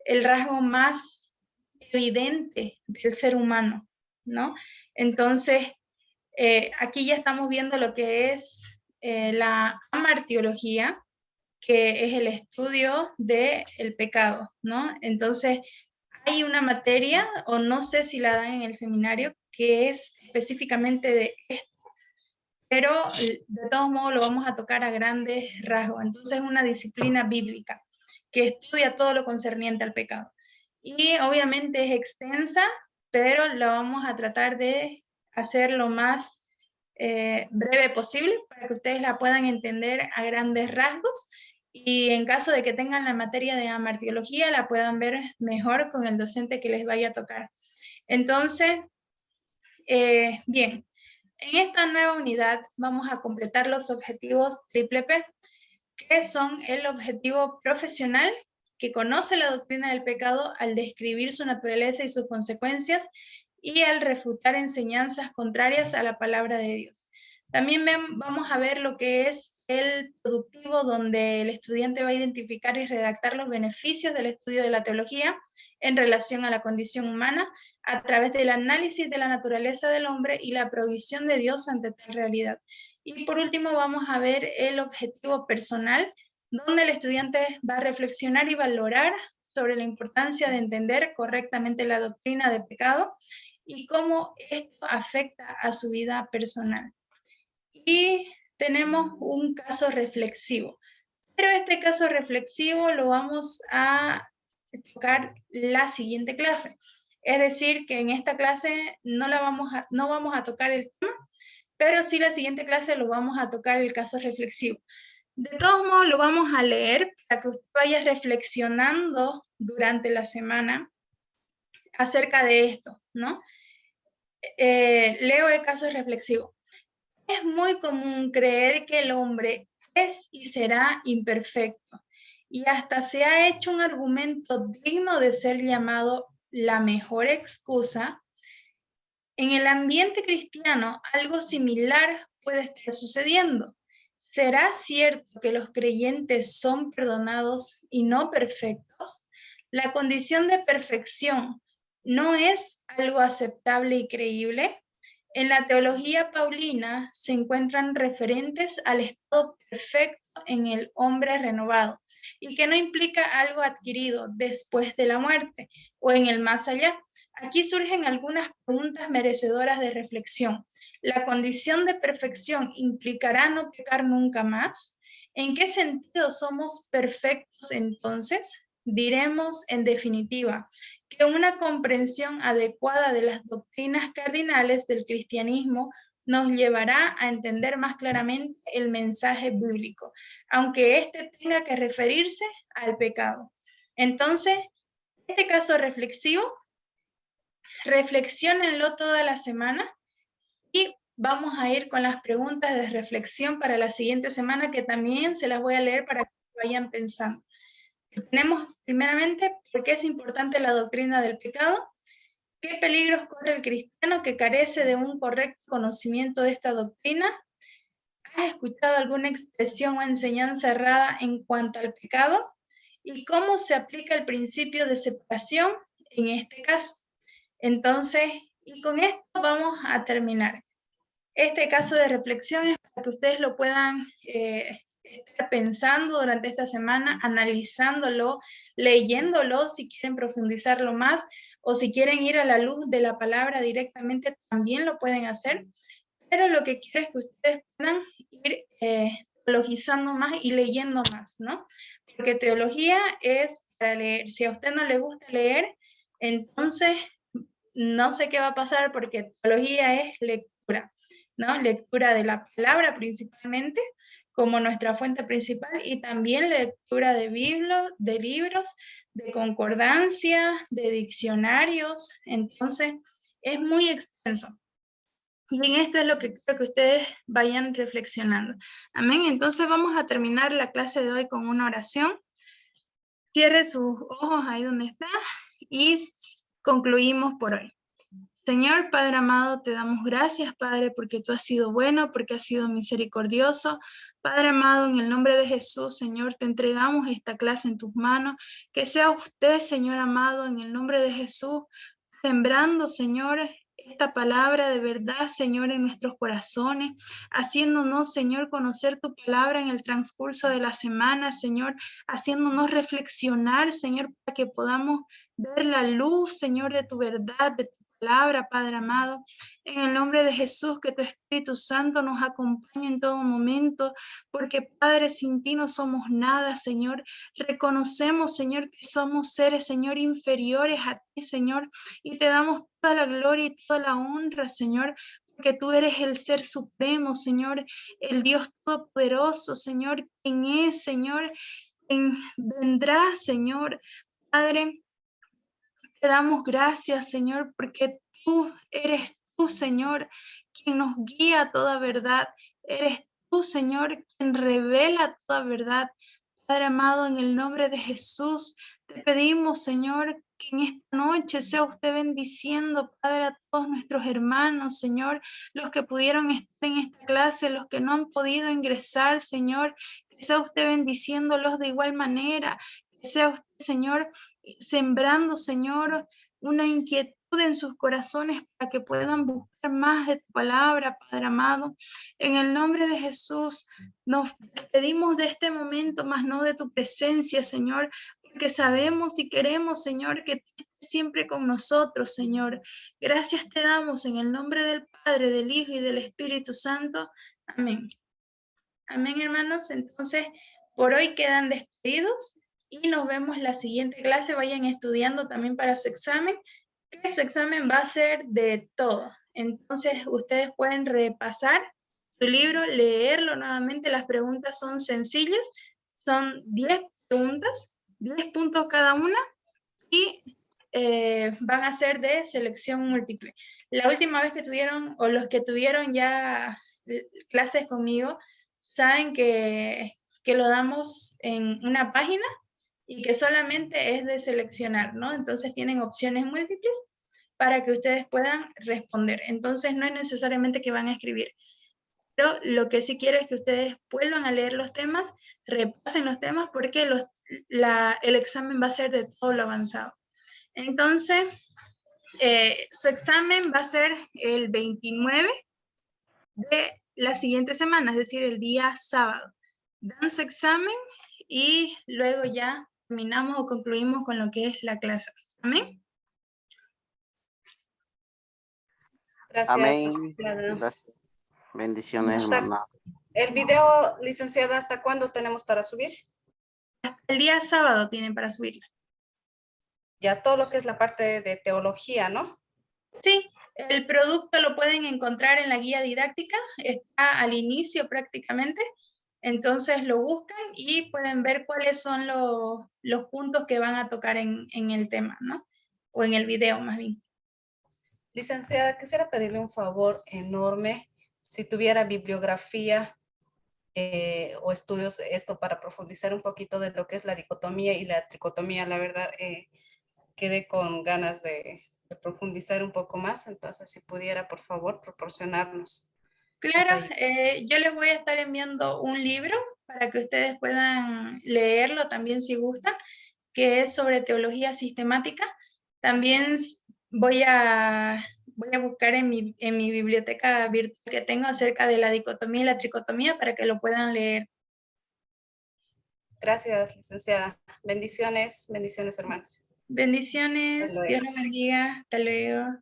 el rasgo más evidente del ser humano, ¿no? Entonces, aquí ya estamos viendo lo que es la amartiología, que es el estudio del pecado, ¿no? Entonces, hay una materia, o no sé si la dan en el seminario, que es específicamente de esto, pero de todos modos lo vamos a tocar a grandes rasgos. Entonces, es una disciplina bíblica que estudia todo lo concerniente al pecado. Y obviamente es extensa, pero la vamos a tratar de hacer lo más breve posible para que ustedes la puedan entender a grandes rasgos, y en caso de que tengan la materia de amartiología la puedan ver mejor con el docente que les vaya a tocar. Entonces, bien, en esta nueva unidad vamos a completar los objetivos triple P, que son el objetivo profesional, que conoce la doctrina del pecado al describir su naturaleza y sus consecuencias, y al refutar enseñanzas contrarias a la palabra de Dios. También vamos a ver lo que es el productivo, donde el estudiante va a identificar y redactar los beneficios del estudio de la teología en relación a la condición humana a través del análisis de la naturaleza del hombre y la provisión de Dios ante tal realidad. Y por último vamos a ver el objetivo personal, donde el estudiante va a reflexionar y valorar sobre la importancia de entender correctamente la doctrina del pecado y cómo esto afecta a su vida personal. Y tenemos un caso reflexivo, pero este caso reflexivo lo vamos a tocar la siguiente clase. Es decir, que en esta clase no vamos a tocar el tema, pero sí la siguiente clase lo vamos a tocar el caso reflexivo. De todos modos, lo vamos a leer para que usted vaya reflexionando durante la semana acerca de esto, ¿no? Leo el caso reflexivo. Es muy común creer que el hombre es y será imperfecto, y hasta se ha hecho un argumento digno de ser llamado la mejor excusa. En el ambiente cristiano, algo similar puede estar sucediendo. ¿Será cierto que los creyentes son perdonados y no perfectos? ¿La condición de perfección no es algo aceptable y creíble? En la teología paulina se encuentran referentes al estado perfecto en el hombre renovado y que no implica algo adquirido después de la muerte o en el más allá. Aquí surgen algunas preguntas merecedoras de reflexión. ¿La condición de perfección implicará no pecar nunca más? ¿En qué sentido somos perfectos entonces? Diremos, en definitiva, que una comprensión adecuada de las doctrinas cardinales del cristianismo nos llevará a entender más claramente el mensaje bíblico, aunque éste tenga que referirse al pecado. Entonces, este caso reflexivo, reflexionenlo toda la semana y vamos a ir con las preguntas de reflexión para la siguiente semana, que también se las voy a leer para que vayan pensando. Tenemos primeramente por qué es importante la doctrina del pecado, qué peligros corre el cristiano que carece de un correcto conocimiento de esta doctrina. ¿Has escuchado alguna expresión o enseñanza errada en cuanto al pecado? ¿Y cómo se aplica el principio de separación en este caso? Entonces, y con esto vamos a terminar. Este caso de reflexión es para que ustedes lo puedan estar pensando durante esta semana, analizándolo, leyéndolo si quieren profundizarlo más, o si quieren ir a la luz de la palabra directamente, también lo pueden hacer. Pero lo que quiero es que ustedes puedan ir teologizando más y leyendo más, ¿no? Porque teología es para leer. Si a usted no le gusta leer, entonces no sé qué va a pasar, porque teología es lectura, ¿no? Lectura de la palabra principalmente, como nuestra fuente principal, y también lectura de libros, de concordancia, de diccionarios. Entonces, es muy extenso. Y en esto es lo que quiero que ustedes vayan reflexionando. Amén. Entonces vamos a terminar la clase de hoy con una oración. Cierre sus ojos ahí donde está y concluimos por hoy. Señor Padre amado, te damos gracias, Padre, porque tú has sido bueno, porque has sido misericordioso. Padre amado, en el nombre de Jesús, Señor, te entregamos esta clase en tus manos. Que sea usted, Señor amado, en el nombre de Jesús, sembrando, Señor, esta palabra de verdad, Señor, en nuestros corazones, haciéndonos, Señor, conocer tu palabra en el transcurso de la semana, Señor, haciéndonos reflexionar, Señor, para que podamos ver la luz, Señor, de tu verdad, de tu palabra, Padre amado, en el nombre de Jesús, que tu Espíritu Santo nos acompañe en todo momento, porque Padre, sin ti no somos nada, Señor. Reconocemos, Señor, que somos seres, Señor, inferiores a ti, Señor, y te damos toda la gloria y toda la honra, Señor, porque tú eres el ser supremo, Señor, el Dios todopoderoso, Señor, quien es, Señor, quien vendrá, Señor. Padre, te damos gracias, Señor, porque tú eres tú, Señor, quien nos guía a toda verdad. Eres tú, Señor, quien revela toda verdad. Padre amado, en el nombre de Jesús, te pedimos, Señor, que en esta noche sea usted bendiciendo, Padre, a todos nuestros hermanos, Señor, los que pudieron estar en esta clase, los que no han podido ingresar, Señor, que sea usted bendiciéndolos de igual manera, que sea usted, Señor, sembrando, Señor, una inquietud en sus corazones para que puedan buscar más de tu palabra, Padre amado. En el nombre de Jesús, nos pedimos de este momento, más no de tu presencia, Señor, porque sabemos y queremos, Señor, que tú estés siempre con nosotros, Señor. Gracias te damos en el nombre del Padre, del Hijo y del Espíritu Santo. Amén. Amén, hermanos. Entonces, por hoy quedan despedidos y nos vemos la siguiente clase. Vayan estudiando también para su examen, que su examen va a ser de todo. Entonces, ustedes pueden repasar su libro, leerlo nuevamente. Las preguntas son sencillas, son 10 preguntas, 10 puntos cada una, y van a ser de selección múltiple. La última vez que tuvieron, o los que tuvieron ya clases conmigo, saben que lo damos en una página y que solamente es de seleccionar, ¿no? Entonces tienen opciones múltiples para que ustedes puedan responder. Entonces no es necesariamente que van a escribir, pero lo que sí quiero es que ustedes vuelvan a leer los temas, repasen los temas, porque el examen va a ser de todo lo avanzado. Entonces, Su examen va a ser el 29 de la siguiente semana, es decir, el día sábado. Dan su examen y luego ya terminamos o concluimos con lo que es la clase. Amén. Gracias, Amén. licenciada. Gracias. Bendiciones, Hasta- hermana. El video, licenciada, ¿hasta cuándo tenemos para subir? El día sábado tienen para subirla. Ya todo lo que es la parte de teología, ¿no? Sí, el producto lo pueden encontrar en la guía didáctica, está al inicio prácticamente, entonces lo buscan y pueden ver cuáles son los puntos que van a tocar en el tema, ¿no? O en el video más bien. Licenciada, quisiera pedirle un favor enorme. Si tuviera bibliografía o estudios de esto para profundizar un poquito de lo que es la dicotomía y la tricotomía, la verdad, quedé con ganas de profundizar un poco más. Entonces, si pudiera, por favor, proporcionarnos. Claro, ayuda. yo les voy a estar enviando un libro para que ustedes puedan leerlo también si gustan, que es sobre teología sistemática. También voy a buscar en mi biblioteca virtual que tengo acerca de la dicotomía y la tricotomía para que lo puedan leer. Gracias, licenciada. Bendiciones, bendiciones, hermanos. Bendiciones, Hasta luego. Dios los bendiga, hasta luego.